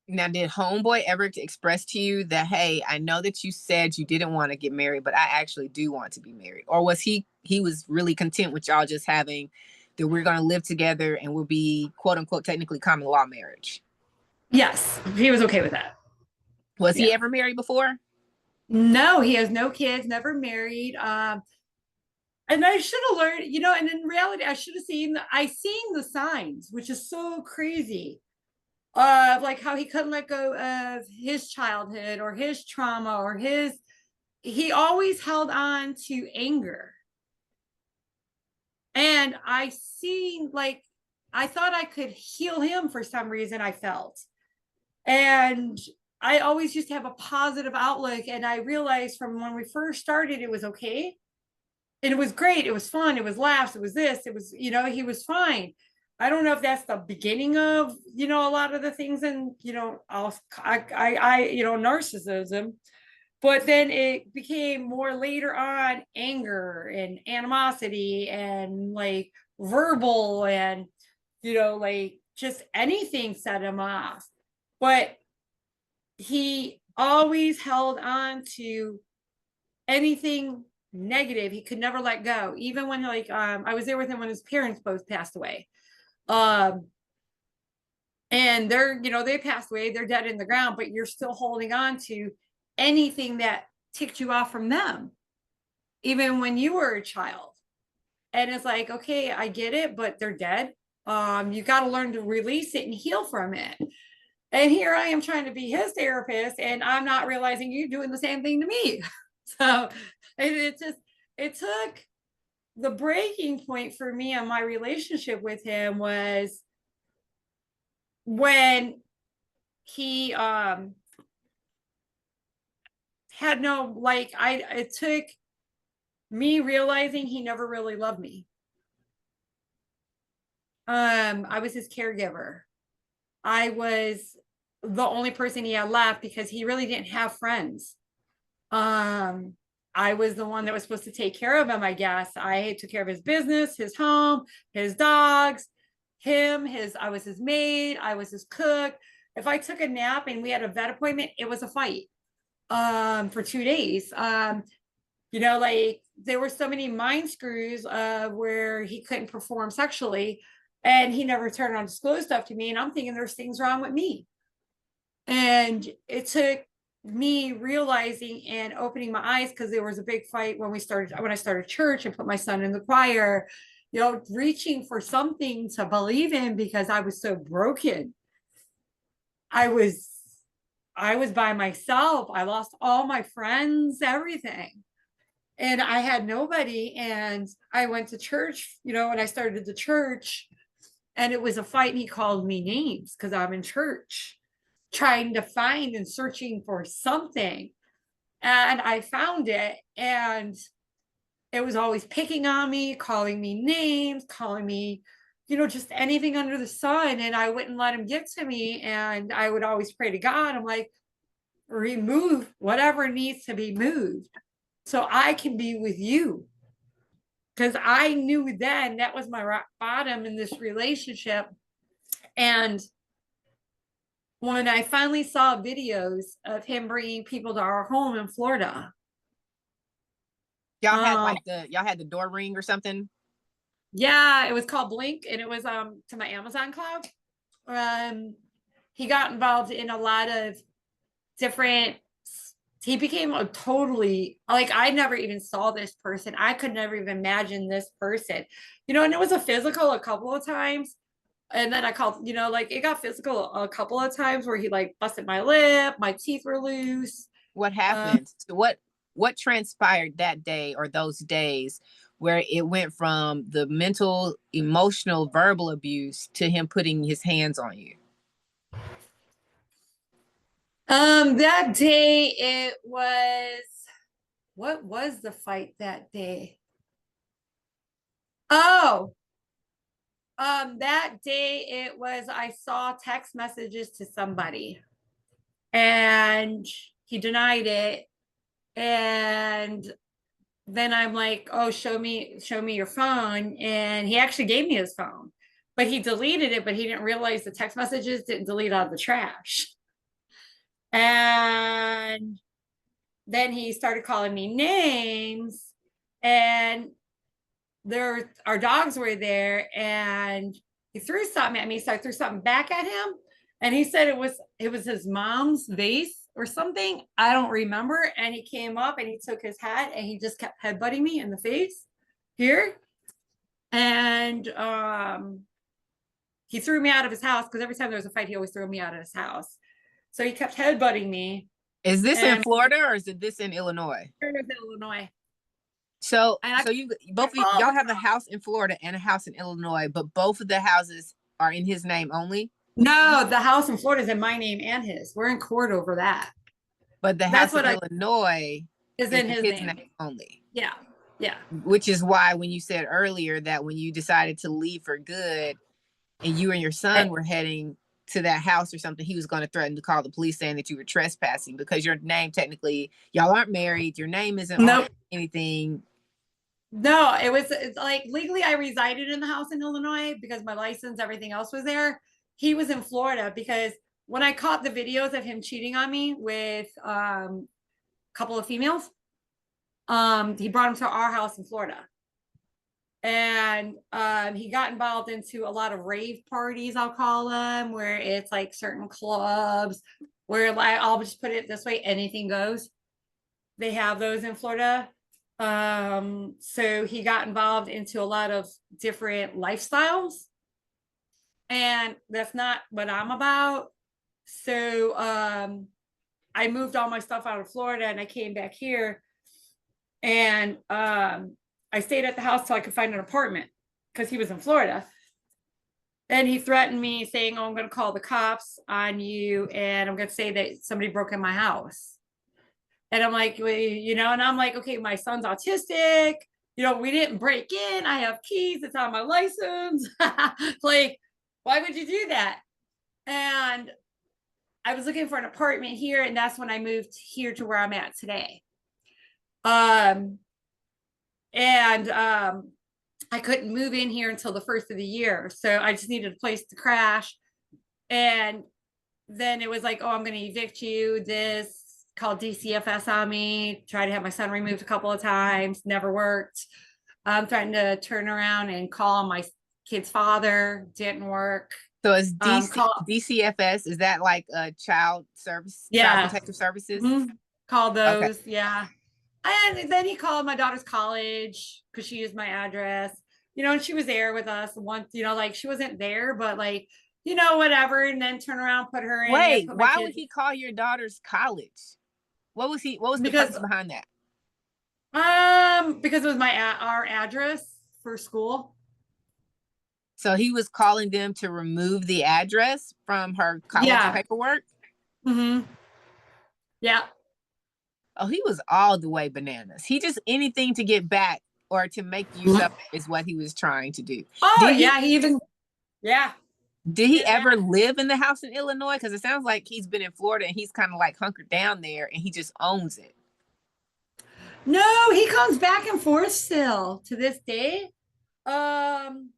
Now, did homeboy ever express to you that, hey, I know that you said you didn't want to get married, but I actually do want to be married? Or was he was really content with y'all just having that we're going to live together and we'll be quote unquote technically common law marriage? Yes, he was okay with that. Was he ever married before? No, he has no kids, never married. And I should have learned, and in reality, I should have seen the signs, which is so crazy. Like how he couldn't let go of his childhood or his trauma or he always held on to anger. And I thought I could heal him for some reason, I felt. And I always used to have a positive outlook. And I realized from when we first started, it was okay. And it was great. It was fun. It was laughs. It was this. It was, he was fine. I don't know if that's the beginning of, a lot of the things and, narcissism. But then it became more later on anger and animosity and like verbal and, like just anything set him off. But he always held on to anything negative. He could never let go. Even when I was there with him when his parents both passed away. And they passed away, they're dead in the ground, but you're still holding on to anything that ticked you off from them, even when you were a child. And it's like, okay, I get it, but they're dead. You got to learn to release it and heal from it. And here I am trying to be his therapist, and I'm not realizing you're doing the same thing to me. So it took the breaking point for me on my relationship with him was when he had no, it took me realizing he never really loved me. I was his caregiver. I was the only person he had left because he really didn't have friends. I was the one that was supposed to take care of him, I guess. I took care of his business, his home, his dogs, I was his maid, I was his cook. If I took a nap and we had a vet appointment, it was a fight for 2 days. There were so many mind screws where he couldn't perform sexually, and he never turned on disclosed stuff to me. And I'm thinking there's things wrong with me. And it took me realizing and opening my eyes, because there was a big fight when I started church and put my son in the choir, reaching for something to believe in because I was so broken. I was I was by myself. I lost all my friends, everything. And I had nobody. And I went to church, and I started the church, and it was a fight. And he called me names because I'm in church trying to find and searching for something. And I found it. And it was always picking on me, calling me names, calling me, just anything under the sun. And I wouldn't let him get to me. And I would always pray to God. I'm like, remove whatever needs to be moved so I can be with you. Because I knew then that was my rock bottom in this relationship. And when I finally saw videos of him bringing people to our home in Florida, Y'all had y'all had the door ring or something? yeah, it was called Blink, and it was to my Amazon cloud. He got involved in a lot of different, he became a totally, like, I never even saw this person. I could never even imagine this person, and it was a physical a couple of times. And then I called, like, it got physical a couple of times where he like busted my lip, my teeth were loose. What happened? So what transpired that day or those days where it went from the mental, emotional, verbal abuse to him putting his hands on you? That day it was, what was the fight that day? Oh, that day it was, I saw text messages to somebody and he denied it. And then I'm like, oh, show me your phone. And he actually gave me his phone, but he deleted it, but he didn't realize the text messages didn't delete out of the trash. And then he started calling me names, and our dogs were there, and he threw something at me. So I threw something back at him, and he said it was his mom's vase or something. I don't remember. And he came up and he took his hat and he just kept headbutting me in the face here. And he threw me out of his house, because every time there was a fight, he always threw me out of his house. So he kept headbutting me. Is this in Florida or is it this in Illinois? Illinois. So you both of y'all have a house in Florida and a house in Illinois, but both of the houses are in his name only? No, the house in Florida is in my name and his. We're in court over that. But the house in Illinois is in his name only. Yeah. Yeah. Which is why when you said earlier that when you decided to leave for good and you and your son were heading to that house or something, he was going to threaten to call the police saying that you were trespassing because your name, technically, y'all aren't married. Your name isn't on anything. No, it's like legally I resided in the house in Illinois because my license, everything else was there. He was in Florida because when I caught the videos of him cheating on me with a couple of females, he brought him to our house in Florida. And he got involved into a lot of rave parties, I'll call them, where it's like certain clubs where, like, I'll just put it this way, anything goes. They have those in Florida. So he got involved into a lot of different lifestyles, and that's not what I'm about. So I moved all my stuff out of Florida and I came back here, and I stayed at the house till I could find an apartment because he was in Florida. And he threatened me saying, oh, I'm going to call the cops on you, and I'm going to say that somebody broke in my house. And I'm like, well, and I'm like, okay, my son's autistic. We didn't break in. I have keys. It's on my license. Like, why would you do that? And I was looking for an apartment here, and that's when I moved here to where I'm at today. I couldn't move in here until the first of the year. So I just needed a place to crash. And then it was like, oh, I'm going to evict you. This called DCFS on me, tried to have my son removed a couple of times, never worked. I'm trying to turn around and call my kid's father, didn't work. So it's Call DCFS. Is that like a child yeah, protective services? mhm, call Okay. those, yeah. And then he called my daughter's college because she used my address, and she was there with us once, like she wasn't there, but like, whatever. And then turn around, put her in, Wait, put my why would kids he call your daughter's college? What was the because purpose behind that? because it was our address for school. So he was calling them to remove the address from her college Yeah. paperwork? Mm-hmm. Yeah. Oh, he was all the way bananas. He just anything to get back or to make you suffer is what he was trying to do. Oh Did he yeah, yeah. did He he did that. ever live in the house in Illinois? Because it sounds like he's been in Florida and he's kind of like hunkered down there and he just owns it. No, he comes back and forth still to this day. Um,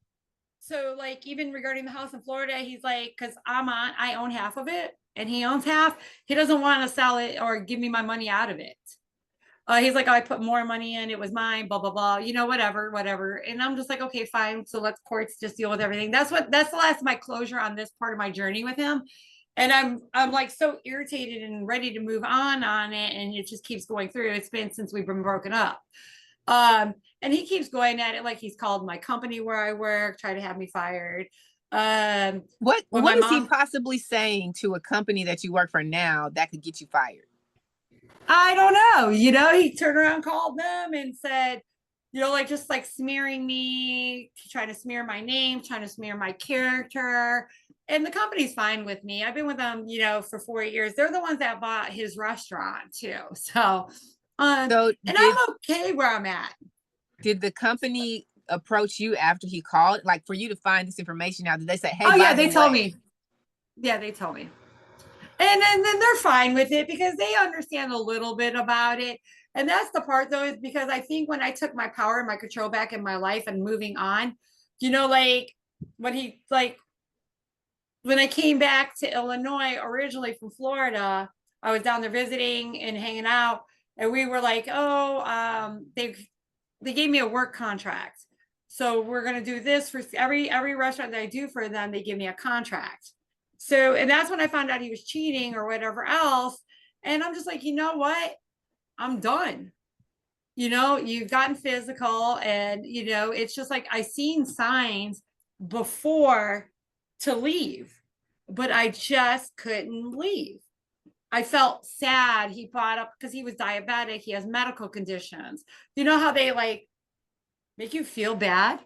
so like even regarding the house in Florida, he's like, because I own half of it and he owns half. He doesn't want to sell it or give me my money out of it. He's like, oh, I put more money in, it was mine, blah blah blah, whatever. And I'm just like, okay, fine. So let's courts just deal with everything. That's the last of my closure on this part of my journey with him. And I'm like so irritated and ready to move on it, and it just keeps going through. It's been since we've been broken up. And he keeps going at it like he's called my company where I work, try to have me fired. When my What is he mom possibly saying to a company that you work for now that could get you fired? I don't know. He turned around, called them, and said, like just like smearing me, trying to smear my name, trying to smear my character. And the company's fine with me. I've been with them, for 4 years. They're the ones that bought his restaurant too. So, So and I'm okay where I'm at. did the company approach you after he called, like for you to find this information out? Did they say, "Hey, Oh by yeah, the they told way"? me. Yeah, they told me. And then they're fine with it because they understand a little bit about it. And that's the part though, is because I think when I took my power and my control back in my life and moving on, like when he like when I came back to Illinois originally from Florida, I was down there visiting and hanging out, and we were like, oh, they gave me a work contract. So we're gonna do this for every restaurant that I do for them, they give me a contract. So, and that's when I found out he was cheating or whatever else. And I'm just like, you know what? I'm done. You've gotten physical, and it's just like I seen signs before to leave, but I just couldn't leave. I felt sad. He brought up because he was diabetic, he has medical conditions. You know how they like make you feel bad?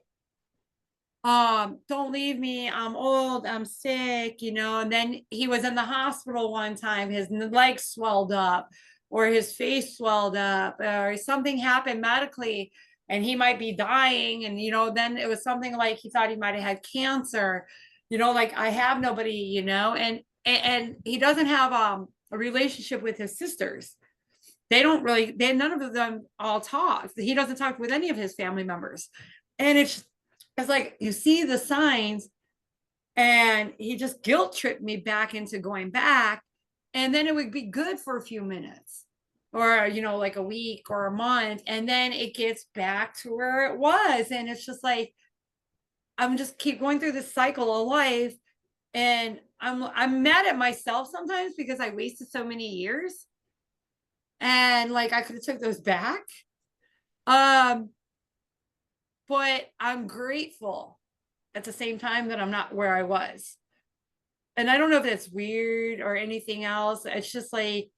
Don't leave me, I'm old, I'm sick, and then he was in the hospital one time, his legs swelled up or his face swelled up or something happened medically and he might be dying. And then it was something like he thought he might have had cancer. Like I have nobody, and he doesn't have a relationship with his sisters. None of them all talk. He doesn't talk with any of his family members. And it's like you see the signs, and he just guilt tripped me back into going back. And then it would be good for a few minutes or, like a week or a month. And then it gets back to where it was. And it's just like, I'm just keep going through this cycle of life. And I'm mad at myself sometimes because I wasted so many years. And like I could have took those back. Um, but I'm grateful at the same time that I'm not where I was. And I don't know if that's weird or anything else. It's just like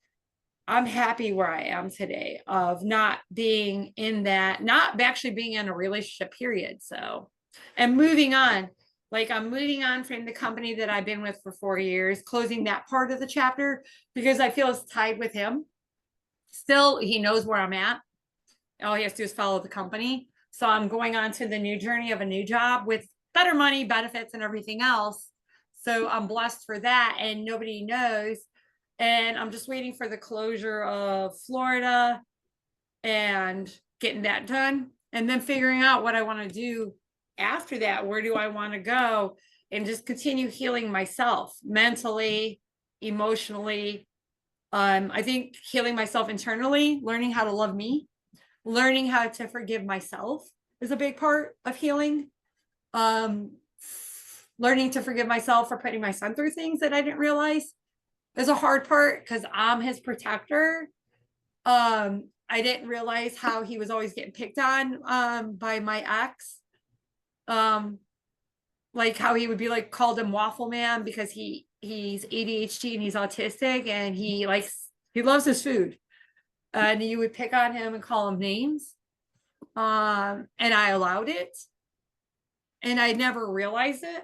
I'm happy where I am today of not being in that, not actually being in a relationship period. So, and moving on, like I'm moving on from the company that I've been with for 4 years, closing that part of the chapter because I feel it's tied with him. Still, he knows where I'm at. All he has to do is follow the company. So I'm going on to the new journey of a new job with better money, benefits, and everything else. So I'm blessed for that, and nobody knows. And I'm just waiting for the closure of Florida and getting that done, and then figuring out what I want to do after that. Where do I want to go? And just continue healing myself mentally, emotionally. I think healing myself internally, learning how to love me, learning how to forgive myself is a big part of healing. Um, learning to forgive myself for putting my son through things that I didn't realize is a hard part because I'm his protector. I didn't realize how he was always getting picked on by my ex. Um, like how he would be like called him Waffle Man because he's ADHD and he's autistic and he loves his food. And you would pick on him and call him names. And I allowed it. And I never realized it,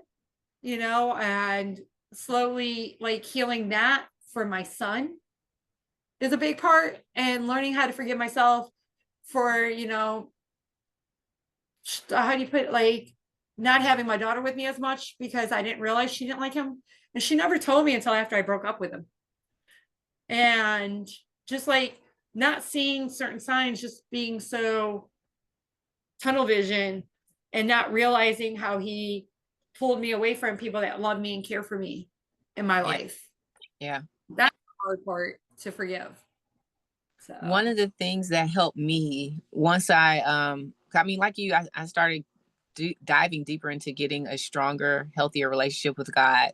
and slowly like healing that for my son is a big part, and learning how to forgive myself for, how do you put it, like not having my daughter with me as much because I didn't realize she didn't like him. And she never told me until after I broke up with him. And just like not seeing certain signs, just being so tunnel vision and not realizing how he pulled me away from people that love me and care for me in my life. Yeah. That's the hard part to forgive. So one of the things that helped me once like you, I started diving deeper into getting a stronger, healthier relationship with God.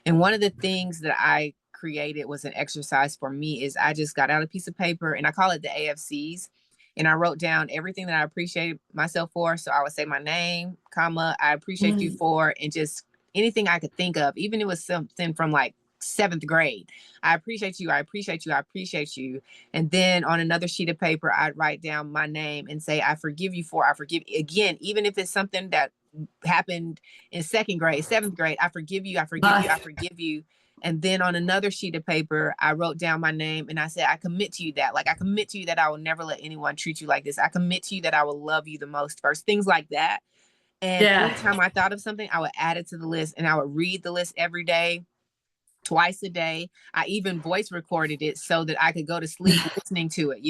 And one of the things that I created was an exercise for me is I just got out a piece of paper and I call it the AFCs. And I wrote down everything that I appreciated myself for. So I would say my name, comma, I appreciate you for, and just anything I could think of, even if it was something from like 7th grade. I appreciate you. I appreciate you. I appreciate you. And then on another sheet of paper, I'd write down my name and say, I forgive you for, I forgive, again, even if it's something that happened in 2nd grade, 7th grade, I forgive you. I forgive you. I forgive you. And then on another sheet of paper, I wrote down my name and I said, I commit to you that. Like, I commit to you that I will never let anyone treat you like this. I commit to you that I will love you the most first. Things like that. And anytime I thought of something, I would add it to the list and I would read the list every day, twice a day. I even voice recorded it so that I could go to sleep listening to it,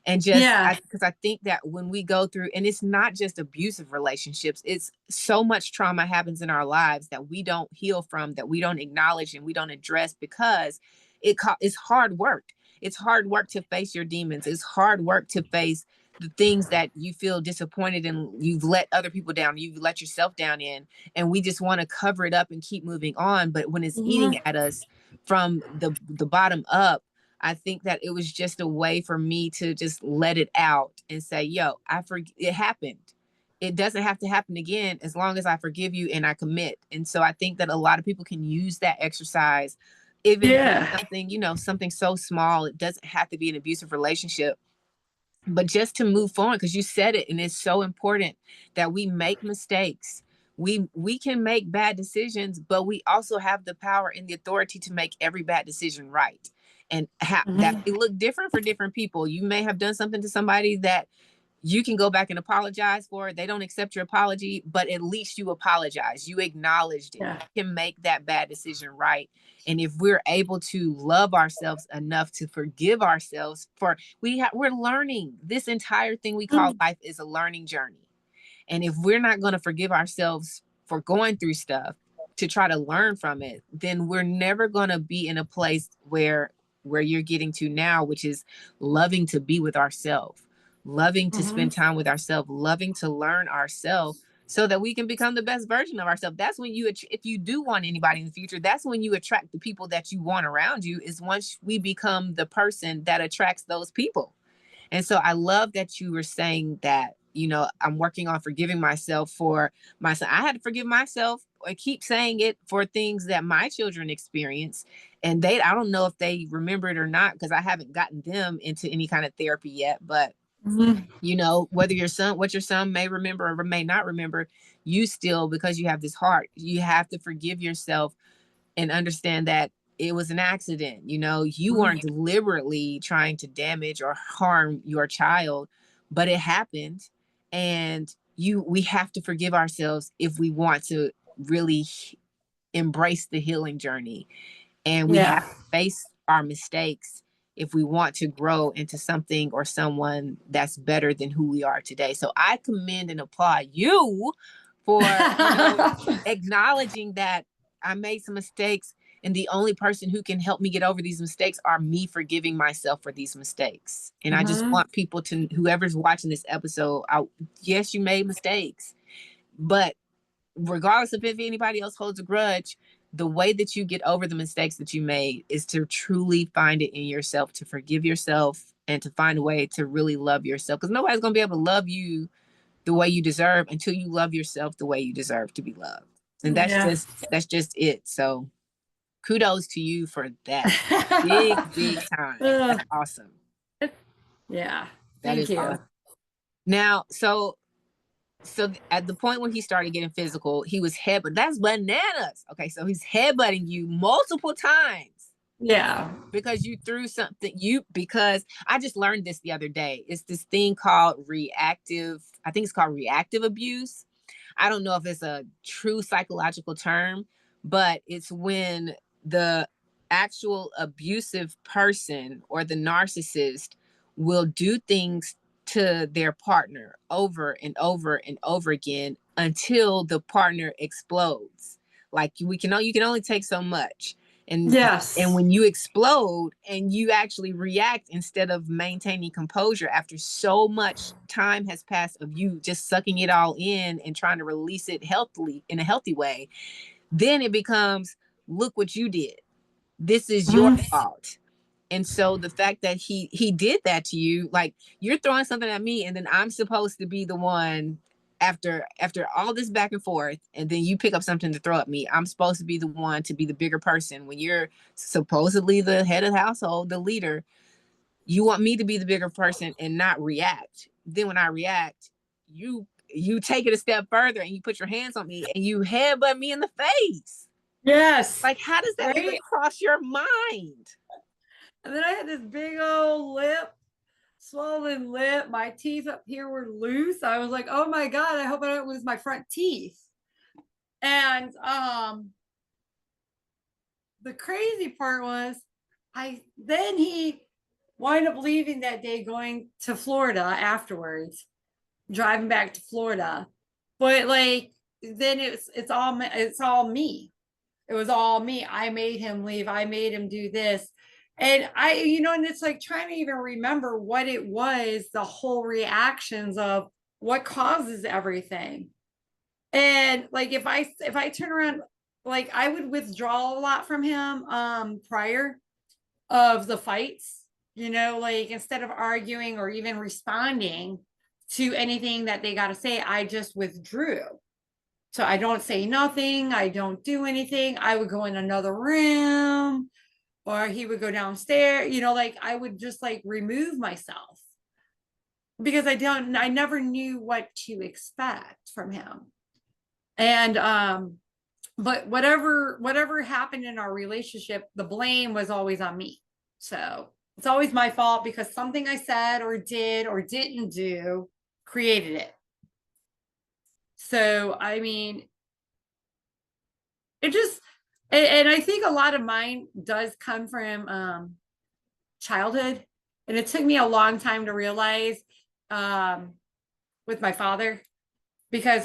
and just because I think that when we go through, and it's not just abusive relationships, it's so much trauma happens in our lives that we don't heal from, that we don't acknowledge and we don't address because it's hard work. It's hard work to face your demons. It's hard work to face the things that you feel disappointed in, you've let other people down, you've let yourself down in, and we just want to cover it up and keep moving on. But when it's eating at us from the bottom up, I think that it was just a way for me to just let it out and say, yo, it happened. It doesn't have to happen again as long as I forgive you and I commit. And so I think that a lot of people can use that exercise, even if it's something, something so small. It doesn't have to be an abusive relationship, but just to move forward, because you said it, and it's so important that we make mistakes. We can make bad decisions, but we also have the power and the authority to make every bad decision right. And that may look different for different people. You may have done something to somebody that you can go back and apologize for. They don't accept your apology, but at least you apologize. You acknowledged it. You can make that bad decision right. And if we're able to love ourselves enough to forgive ourselves we're learning. This entire thing we call life is a learning journey. And if we're not going to forgive ourselves for going through stuff to try to learn from it, then we're never going to be in a place where you're getting to now, which is loving to be with ourselves, loving to spend time with ourselves, loving to learn ourselves so that we can become the best version of ourselves. That's when if you do want anybody in the future, that's when you attract the people that you want around you, is once we become the person that attracts those people. And so I love that you were saying that, I'm working on forgiving myself for my son. I had to forgive myself. I keep saying it for things that my children experience. And I don't know if they remember it or not, because I haven't gotten them into any kind of therapy yet. But, what your son may remember or may not remember, you still, because you have this heart, you have to forgive yourself and understand that it was an accident. You weren't deliberately trying to damage or harm your child, but it happened. And we have to forgive ourselves if we want to really embrace the healing journey. And we have to face our mistakes if we want to grow into something or someone that's better than who we are today. So I commend and applaud you for acknowledging that I made some mistakes, and the only person who can help me get over these mistakes are me forgiving myself for these mistakes. And I just want people to, whoever's watching this episode, yes, you made mistakes, but regardless of if anybody else holds a grudge, the way that you get over the mistakes that you made is to truly find it in yourself, to forgive yourself, and to find a way to really love yourself. Because nobody's going to be able to love you the way you deserve until you love yourself the way you deserve to be loved. And Yeah. that's just it. So kudos to you for that. Big time. That's awesome. Yeah. That Thank is you. awesome. Now, so at the point when he started getting physical, he was headbutt. That's bananas. Okay, so he's headbutting you multiple times. Yeah. Because you threw something, because I just learned this the other day. It's this thing called I think it's called reactive abuse. I don't know if it's a true psychological term, but it's when the actual abusive person or the narcissist will do things to their partner over and over and over again until the partner explodes. Like you can only take so much. And Yes. when you explode and you actually react instead of maintaining composure after so much time has passed of you just sucking it all in and trying to release it healthily in a healthy way, then it becomes, look what you did. This is your fault. And so the fact that he did that to you, like you're throwing something at me and then I'm supposed to be the one after all this back and forth, and then you pick up something to throw at me. I'm supposed to be the one to be the bigger person when you're supposedly the head of the household, the leader. You want me to be the bigger person and not react. Then when I react, you take it a step further and you put your hands on me and you headbutt me in the face. Yes. Like, how does that even cross your mind? And then I had this big old swollen lip. My teeth up here were loose. I was like, oh my God, I hope I don't lose my front teeth. And the crazy part was then he wind up leaving that day, going to Florida afterwards, driving back to Florida. But like then it's all me. It was all me. I made him leave. I made him do this. And and it's like trying to even remember what it was, the whole reactions of what causes everything. And like if I turn around, like I would withdraw a lot from him prior of the fights, like instead of arguing or even responding to anything that they got to say, I just withdrew. So I don't say nothing, I don't do anything. I would go in another room or he would go downstairs, like I would just like remove myself because I never knew what to expect from him. And but whatever happened in our relationship, the blame was always on me. So it's always my fault because something I said or did or didn't do created it. So I mean, it just and I think a lot of mine does come from childhood, and it took me a long time to realize with my father, because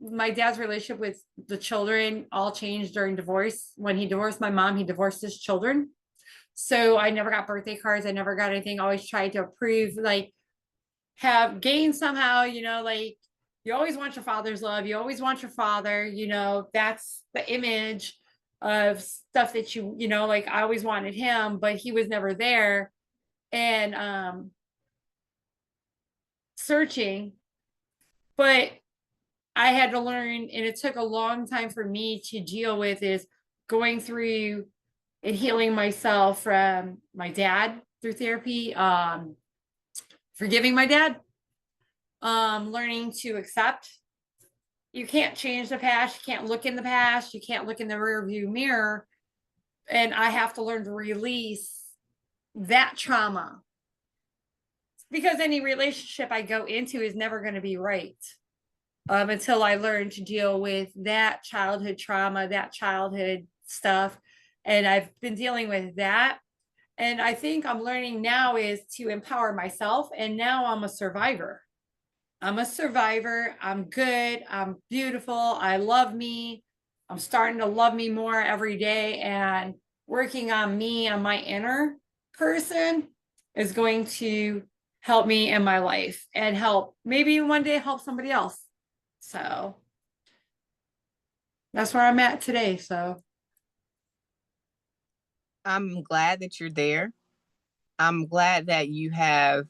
my dad's relationship with the children all changed during divorce. When he divorced my mom, he divorced his children. So I never got birthday cards. I never got anything. Always tried to prove, like, have gained somehow, like you always want your father's love. You always want your father, that's the image of stuff that like I always wanted him, but he was never there. And searching, but I had to learn, and it took a long time for me to deal with, is going through and healing myself from my dad through therapy, forgiving my dad, learning to accept. You can't change the past. You can't look in the past. You can't look in the rear view mirror. And I have to learn to release that trauma, because any relationship I go into is never going to be right. Until I learn to deal with that childhood trauma, that childhood stuff. And I've been dealing with that. And I think I'm learning now is to empower myself. And now I'm a survivor. I'm a survivor. I'm good. I'm beautiful. I love me. I'm starting to love me more every day. And working on me, on my inner person, is going to help me in my life and maybe one day help somebody else. So that's where I'm at today. So I'm glad that you're there. I'm glad that you have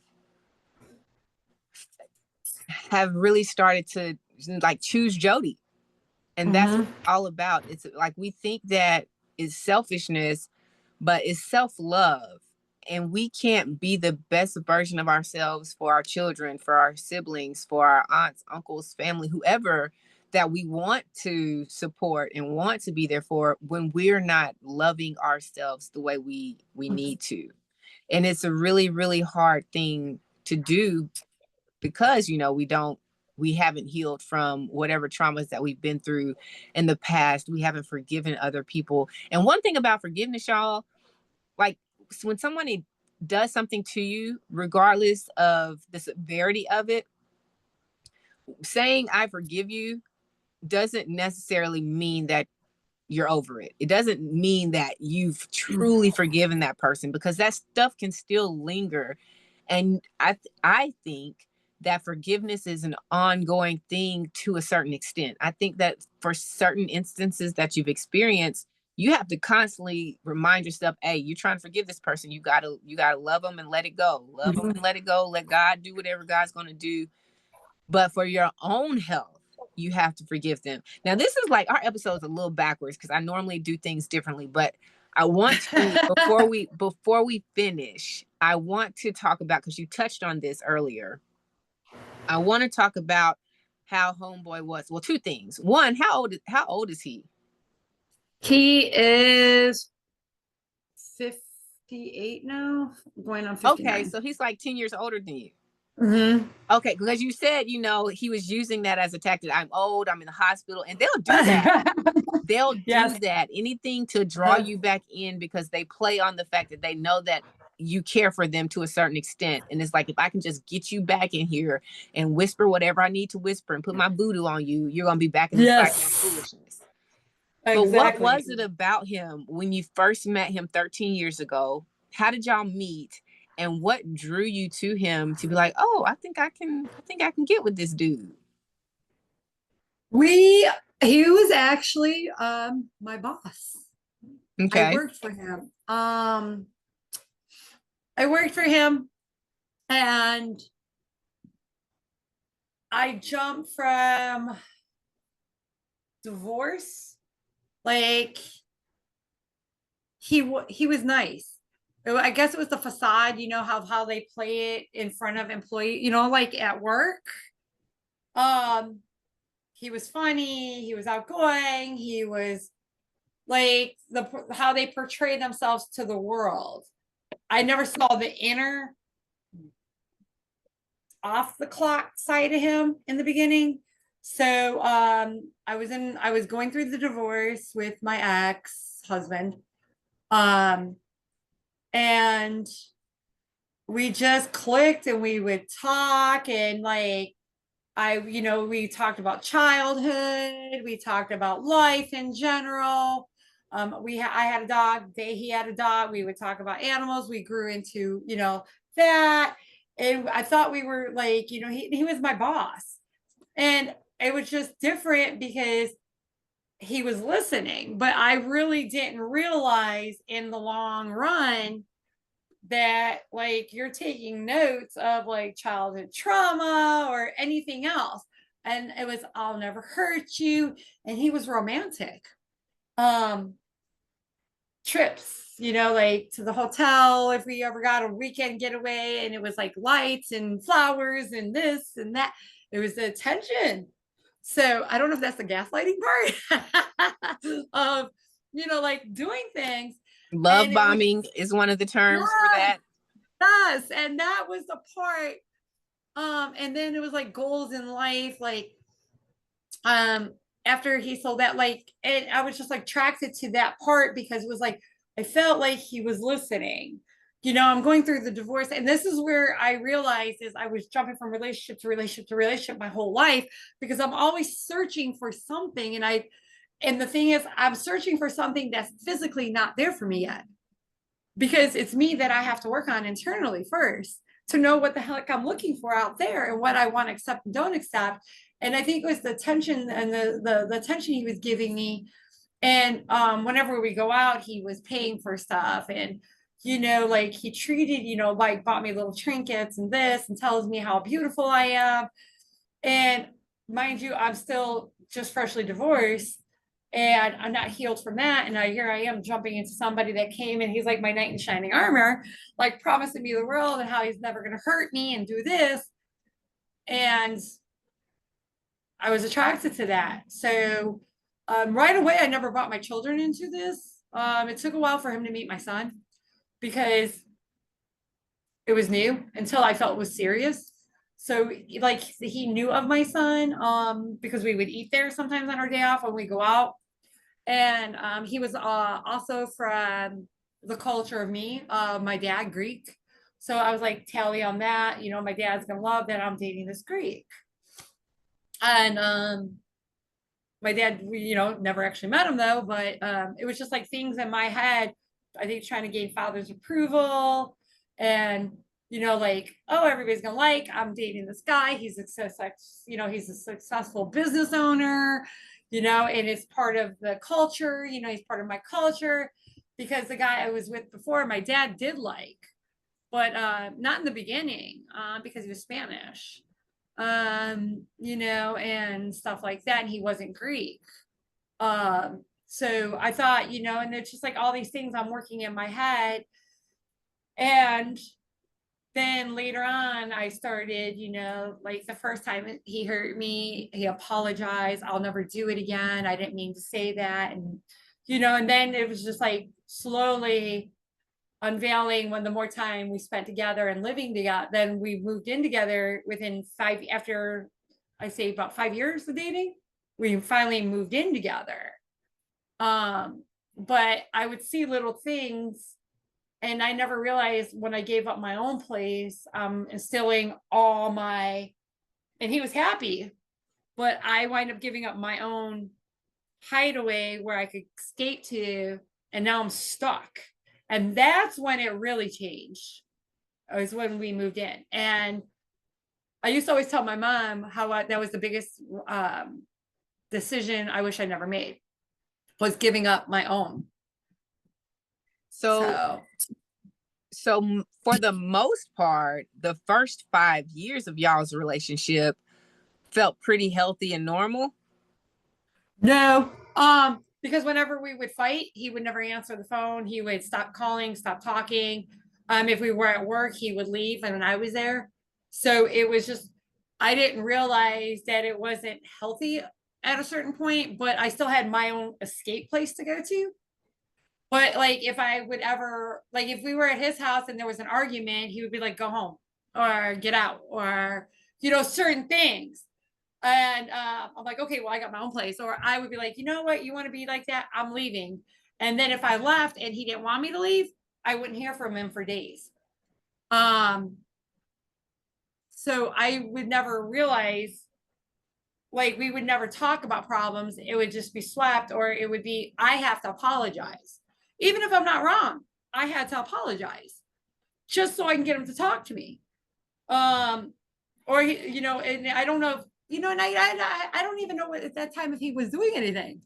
really started to like choose Jody. And that's what mhm. it's all about. It's like we think that is selfishness, but it's self-love. And we can't be the best version of ourselves for our children, for our siblings, for our aunts, uncles, family, whoever that we want to support and want to be there for when we're not loving ourselves the way we need to. And it's a really, really hard thing to do because we haven't healed from whatever traumas that we've been through in the past. We haven't forgiven other people. And one thing about forgiveness, y'all, like when someone does something to you, regardless of the severity of it, saying I forgive you doesn't necessarily mean that you're over it. It doesn't mean that you've truly forgiven that person, because that stuff can still linger. And I think that forgiveness is an ongoing thing to a certain extent. I think that for certain instances that you've experienced, you have to constantly remind yourself, hey, you're trying to forgive this person. You gotta love them and let it go. Love them and let it go. Let God do whatever God's gonna do. But for your own health, you have to forgive them. Now, this is like our episode's a little backwards because I normally do things differently, but I want to before we finish, I want to talk about, because you touched on this earlier. I want to talk about how homeboy was. Well, two things. One, how old is he? He is 58 now, going on Okay, 59. so he's like 10 years older than you. Mm-hmm. Okay, because you said, he was using that as a tactic. I'm old, I'm in the hospital, and they'll do that. They'll do Yes. that. Anything to draw you back in, because they play on the fact that they know that you care for them to a certain extent. And it's like, if I can just get you back in here and whisper whatever I need to whisper and put my voodoo on you, you're going to be back in the cycle of Yes. foolishness. But what Exactly. was it about him when you first met him 13 years ago? How did y'all meet? And what drew you to him to be like, oh, I think I can get with this dude? We he was actually my boss. I Okay. worked for him. I worked for him and I jumped from divorce. Like he was nice. I guess it was the facade, how they play it in front of employee, like at work. Um, he was funny, he was outgoing, he was like how they portray themselves to the world. I never saw the inner off the clock side of him in the beginning. So I was going through the divorce with my ex-husband. Um and we just clicked and we would talk and like we talked about childhood, we talked about life in general. I had a dog, he had a dog, we would talk about animals, we grew into that. And I thought we were like, he was my boss. And it was just different because he was listening, but I really didn't realize in the long run that like you're taking notes of like childhood trauma or anything else. And it was, I'll never hurt you. And he was romantic. Um, Trips, like to the hotel if we ever got a weekend getaway, and it was like lights and flowers and this and that. It was the attention. So I don't know if that's the gaslighting part of, like doing things. Love And it was, bombing is one of the terms for yes, that. yes. And that was the part. And then it was like goals in life, like um after he sold that, like, and I was just like attracted to that part because it was like I felt like he was listening. I'm going through the divorce, and this is where I realized is I was jumping from relationship to relationship to relationship my whole life because I'm always searching for something, and the thing is I'm searching for something that's physically not there for me yet, because it's me that I have to work on internally first to know what the heck I'm looking for out there and what I want to accept and don't accept. And I think it was the attention and the attention he was giving me. And whenever we go out, he was paying for stuff. And, like he treated, like bought me little trinkets and this and tells me how beautiful I am. And mind you, I'm still just freshly divorced and I'm not healed from that. And here I am jumping into somebody that came and he's like my knight in shining armor, like promising me the world and how he's never going to hurt me and do this. And I was attracted to that. So right away, I never brought my children into this. It took a while for him to meet my son because it was new until I felt it was serious. So like he knew of my son because we would eat there sometimes on our day off when we go out. And he was also from the culture of me, my dad, Greek. So I was like, tally on that, my dad's gonna love that I'm dating this Greek. And my dad, never actually met him though, but it was just like things in my head, I think trying to gain father's approval and, like, oh, everybody's gonna like, I'm dating this guy. He's a he's a successful business owner, and it's part of the culture, he's part of my culture because the guy I was with before, my dad did like, but not in the beginning because he was Spanish. And stuff like that. And he wasn't Greek. So I thought, and it's just like all these things I'm working in my head. And then later on, I started, like the first time he hurt me, he apologized. I'll never do it again. I didn't mean to say that. And, and then it was just like slowly unveiling when the more time we spent together and living together, then we moved in together after I say about 5 years of dating, we finally moved in together. But I would see little things and I never realized when I gave up my own place, instilling and he was happy, but I wind up giving up my own hideaway where I could escape to, and now I'm stuck. And that's when it really changed. It was when we moved in. And I used to always tell my mom how that was the biggest decision I wish I never made, was giving up my own. So for the most part, the first 5 years of y'all's relationship felt pretty healthy and normal? No, because whenever we would fight, he would never answer the phone. He would stop calling, stop talking. If we were at work, he would leave and I was there. So it was just, I didn't realize that it wasn't healthy at a certain point, but I still had my own escape place to go to. But like, if I would ever, like, if we were at his house and there was an argument, he would be like, go home or get out or, certain things. And I'm like, okay, well, I got my own place. Or I would be like, you know what? You want to be like that? I'm leaving. And then if I left and he didn't want me to leave, I wouldn't hear from him for days. So I would never realize, like, we would never talk about problems. It would just be swept, or it would be, I have to apologize. Even if I'm not wrong, I had to apologize just so I can get him to talk to me. Or he, and I don't know if, and I don't even know at that time if he was doing anything.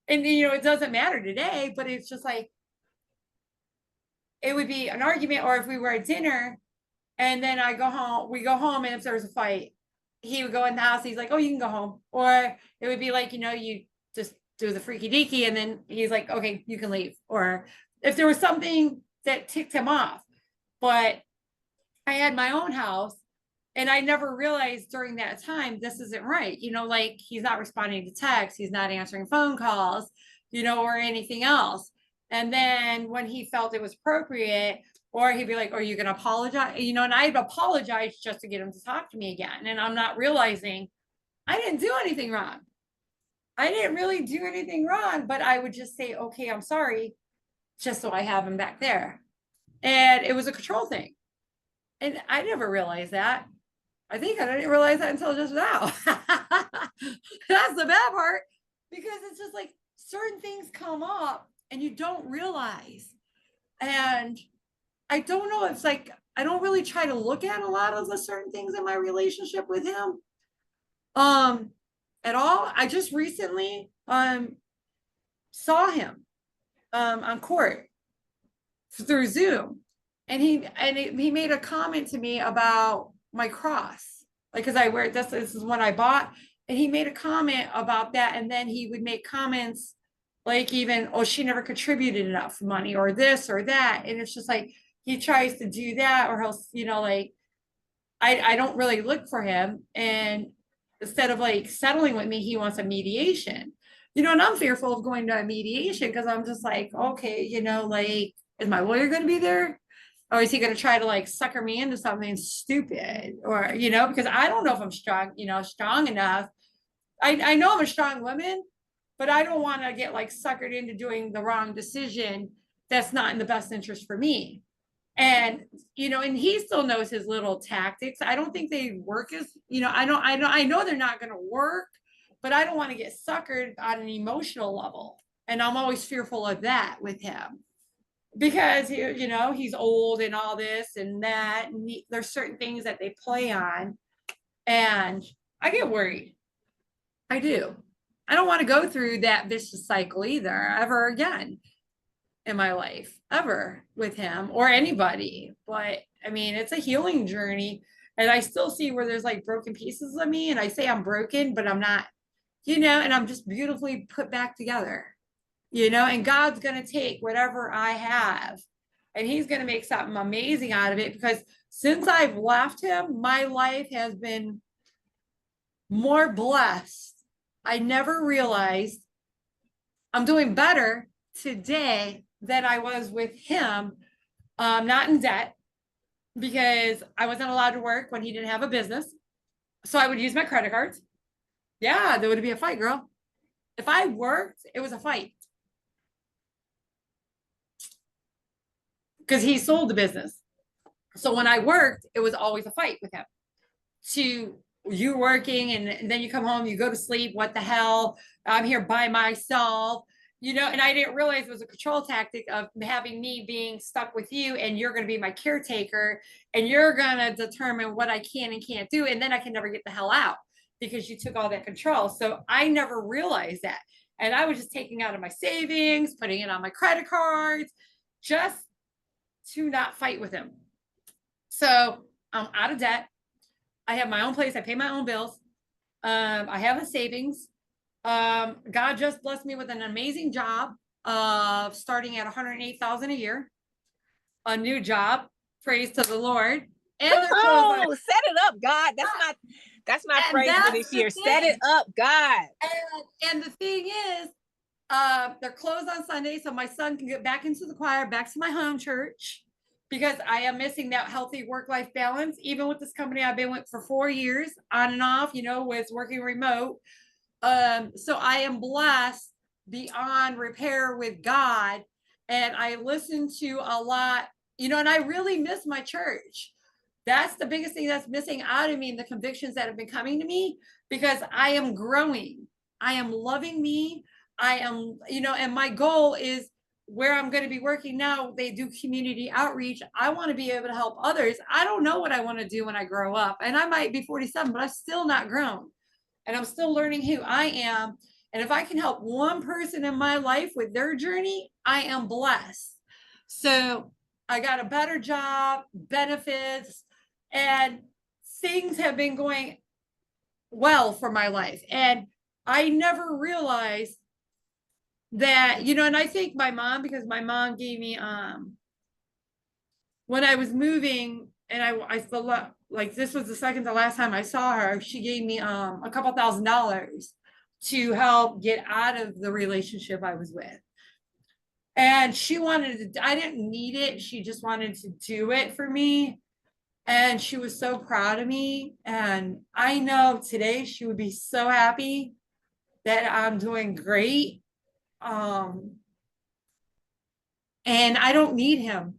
And, it doesn't matter today, but it's just like, it would be an argument, or if we were at dinner and then we go home, and if there was a fight, he would go in the house. He's like, oh, you can go home. Or it would be like, you just do the freaky deaky. And then he's like, okay, you can leave. Or if there was something that ticked him off, but I had my own house. And I never realized during that time, this isn't right. Like he's not responding to texts. He's not answering phone calls, or anything else. And then when he felt it was appropriate, or he'd be like, are you going to apologize? And I'd apologize just to get him to talk to me again. And I'm not realizing I didn't do anything wrong. I didn't really do anything wrong, but I would just say, okay, I'm sorry, just so I have him back there. And it was a control thing. And I never realized that. I think I didn't realize that until just now. That's the bad part, because it's just like certain things come up and you don't realize. And I don't know, it's like, I don't really try to look at a lot of the certain things in my relationship with him. at all. I just recently saw him on court through Zoom, and he made a comment to me about my cross, like, because I wear this is what I bought, and he made a comment about that, and then he would make comments like, even, oh, she never contributed enough money or this or that, and it's just like he tries to do that, or else, like, I don't really look for him, and instead of like settling with me, he wants a mediation. And I'm fearful of going to a mediation because I'm just like, okay, like, is my lawyer going to be there? Or is he going to try to like sucker me into something stupid? Or, because I don't know if I'm strong enough. I know I'm a strong woman, but I don't want to get like suckered into doing the wrong decision that's not in the best interest for me. And and he still knows his little tactics. I don't think they work as, I know they're not going to work, but I don't want to get suckered on an emotional level. And I'm always fearful of that with him because he's old and all this and that, and there's certain things that they play on, and I get worried. I do. I don't want to go through that vicious cycle either ever again in my life, ever, with him or anybody. But I mean, it's a healing journey, and I still see where there's like broken pieces of me, and I say I'm broken, but I'm not, and I'm just beautifully put back together, and God's going to take whatever I have, and he's going to make something amazing out of it, because since I've left him, my life has been more blessed. I never realized I'm doing better today than I was with him. Not in debt, because I wasn't allowed to work when he didn't have a business. So I would use my credit cards. Yeah, there would be a fight, girl. If I worked, it was a fight. Because he sold the business. So when I worked, it was always a fight with him. To you working, and then you come home, you go to sleep. What the hell? I'm here by myself. And I didn't realize it was a control tactic of having me being stuck with you, and you're going to be my caretaker, and you're going to determine what I can and can't do. And then I can never get the hell out because you took all that control. So I never realized that. And I was just taking out of my savings, putting it on my credit cards, just to not fight with him. So I'm out of debt. I have my own place. I pay my own bills. I have a savings. God just blessed me with an amazing job of starting at $108,000 a year, a new job. Praise to the Lord. And set it up, God. That's my phrase for this year. Set it up, God. And the thing is, they're closed on Sunday, so my son can get back into the choir, back to my home church, because I am missing that healthy work-life balance. Even with this company I've been with for 4 years, on and off, with working remote. So I am blessed beyond repair with God. And I listen to a lot, and I really miss my church. That's the biggest thing that's missing out of me, the convictions that have been coming to me, because I am growing. I am loving me. I am, and my goal is where I'm going to be working now. They do community outreach. I want to be able to help others. I don't know what I want to do when I grow up. And I might be 47, but I'm still not grown. And I'm still learning who I am. And if I can help one person in my life with their journey, I am blessed. So I got a better job, benefits, and things have been going well for my life. And I never realized that, and I think my mom, because my mom gave me, when I was moving, and I felt like this was the second to last time I saw her, she gave me a couple $1,000s to help get out of the relationship I was with. And she wanted to, I didn't need it. She just wanted to do it for me. And she was so proud of me. And I know today she would be so happy that I'm doing great. And I don't need him.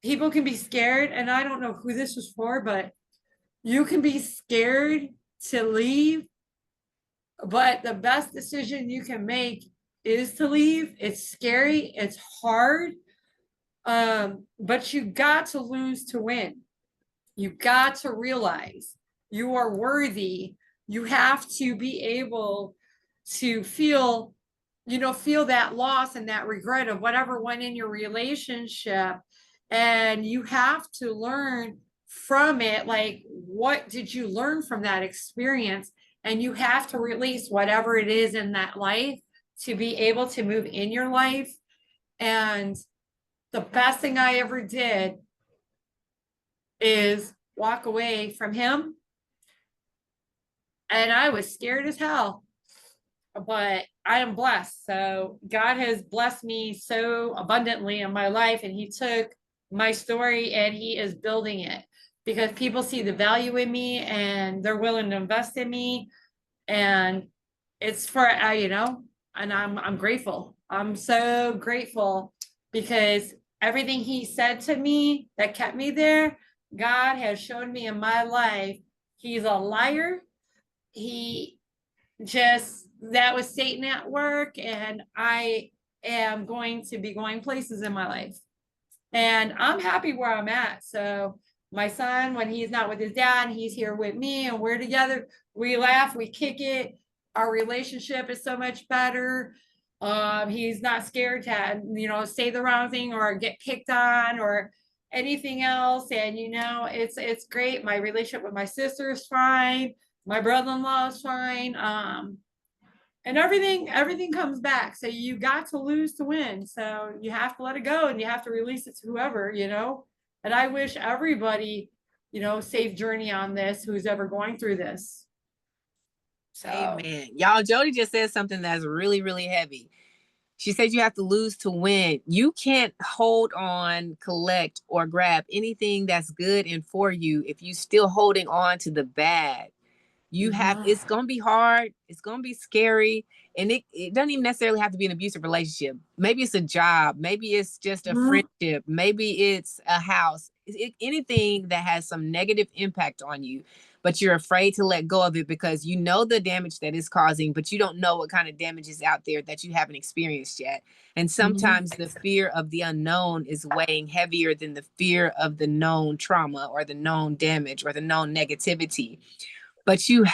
People can be scared, and I don't know who this was for, but you can be scared to leave, but the best decision you can make is to leave. It's scary, it's hard, but you got to lose to win. You got to realize you are worthy you have to be able to feel, feel that loss and that regret of whatever went in your relationship. And you have to learn from it. Like, what did you learn from that experience? And you have to release whatever it is in that life to be able to move in your life. And the best thing I ever did is walk away from him. And I was scared as hell, but I am blessed. So God has blessed me so abundantly in my life, and he took my story and he is building it because people see the value in me and they're willing to invest in me. And it's for, and I'm grateful. I'm so grateful because everything he said to me that kept me there, God has shown me in my life. He's a liar. That was Satan at work, and I am going to be going places in my life. And I'm happy where I'm at. So my son, when he's not with his dad, he's here with me and we're together. We laugh, we kick it. Our relationship is so much better. He's not scared to, say the wrong thing or get picked on or anything else. And, it's great. My relationship with my sister is fine. My brother-in-law is fine. And everything comes back. So you got to lose to win. So you have to let it go and you have to release it to whoever, and I wish everybody, safe journey on this, who's ever going through this. So Amen. Y'all, Jody just said something that's really, really heavy. She said you have to lose to win. You can't hold on, collect, or grab anything that's good and for you if you still holding on to the bad. It's going to be hard. It's going to be scary. And it doesn't even necessarily have to be an abusive relationship. Maybe it's a job. Maybe it's just a friendship. Maybe it's a house. Anything that has some negative impact on you, but you're afraid to let go of it because you know the damage that it's causing, but you don't know what kind of damage is out there that you haven't experienced yet. And sometimes the fear of the unknown is weighing heavier than the fear of the known trauma or the known damage or the known negativity. But you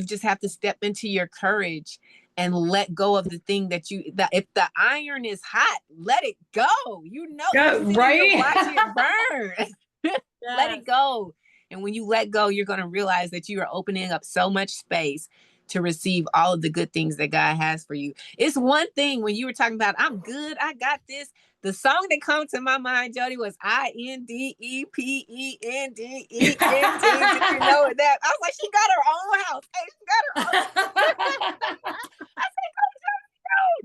just have to step into your courage and let go of the thing that if the iron is hot, let it go. Right? Watch it burn. Yes. Let it go. And when you let go, you're going to realize that you are opening up so much space to receive all of the good things that God has for you. It's one thing when you were talking about, I'm good, I got this. The song that comes to my mind, Jody, was INDEPENDENT. Did you know that? I was like, she got her own house. Hey, she got her own. I said,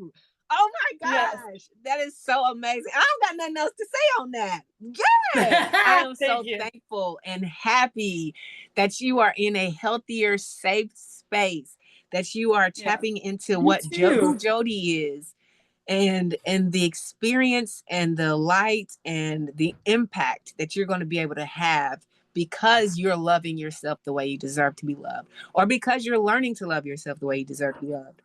go. Oh my gosh. Yes. That is so amazing. I don't got nothing else to say on that. Yes. I am so thankful and happy that you are in a healthier, safe space, that you are tapping into who Jody is. And the experience and the light and the impact that you're going to be able to have because you're loving yourself the way you deserve to be loved, or because you're learning to love yourself the way you deserve to be loved.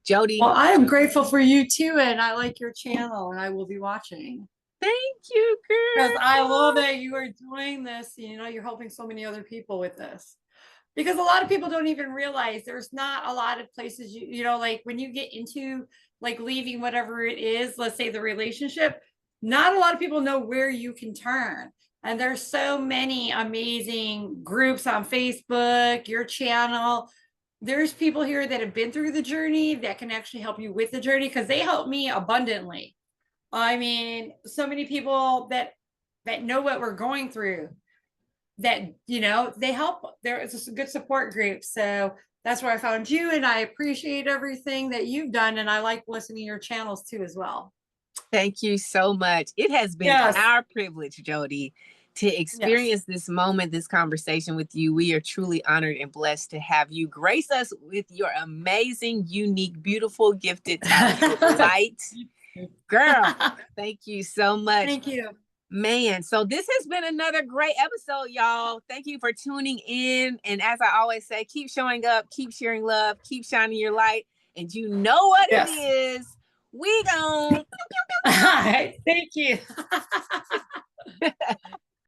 Jody. Well, I am grateful for you too, and I like your channel and I will be watching. Thank you, girl. Because I love that you are doing this. You're helping so many other people with this. Because a lot of people don't even realize there's not a lot of places, like when you get into like leaving whatever it is, let's say the relationship, not a lot of people know where you can turn. And there's so many amazing groups on Facebook, your channel. There's people here that have been through the journey that can actually help you with the journey because they help me abundantly. I mean, so many people that know what we're going through, that they help. It's a good support group. So that's where I found you, and I appreciate everything that you've done, and I like listening to your channels too as well. Thank you so much. It has been our privilege, Jody, to experience this moment, this conversation with you. We are truly honored and blessed to have you grace us with your amazing, unique, beautiful, gifted, talented light. Girl, thank you so much. Thank you. Man, so this has been another great episode, y'all. Thank you for tuning in. And as I always say, keep showing up, keep sharing love, keep shining your light. And you know what it is. We gon' Thank you.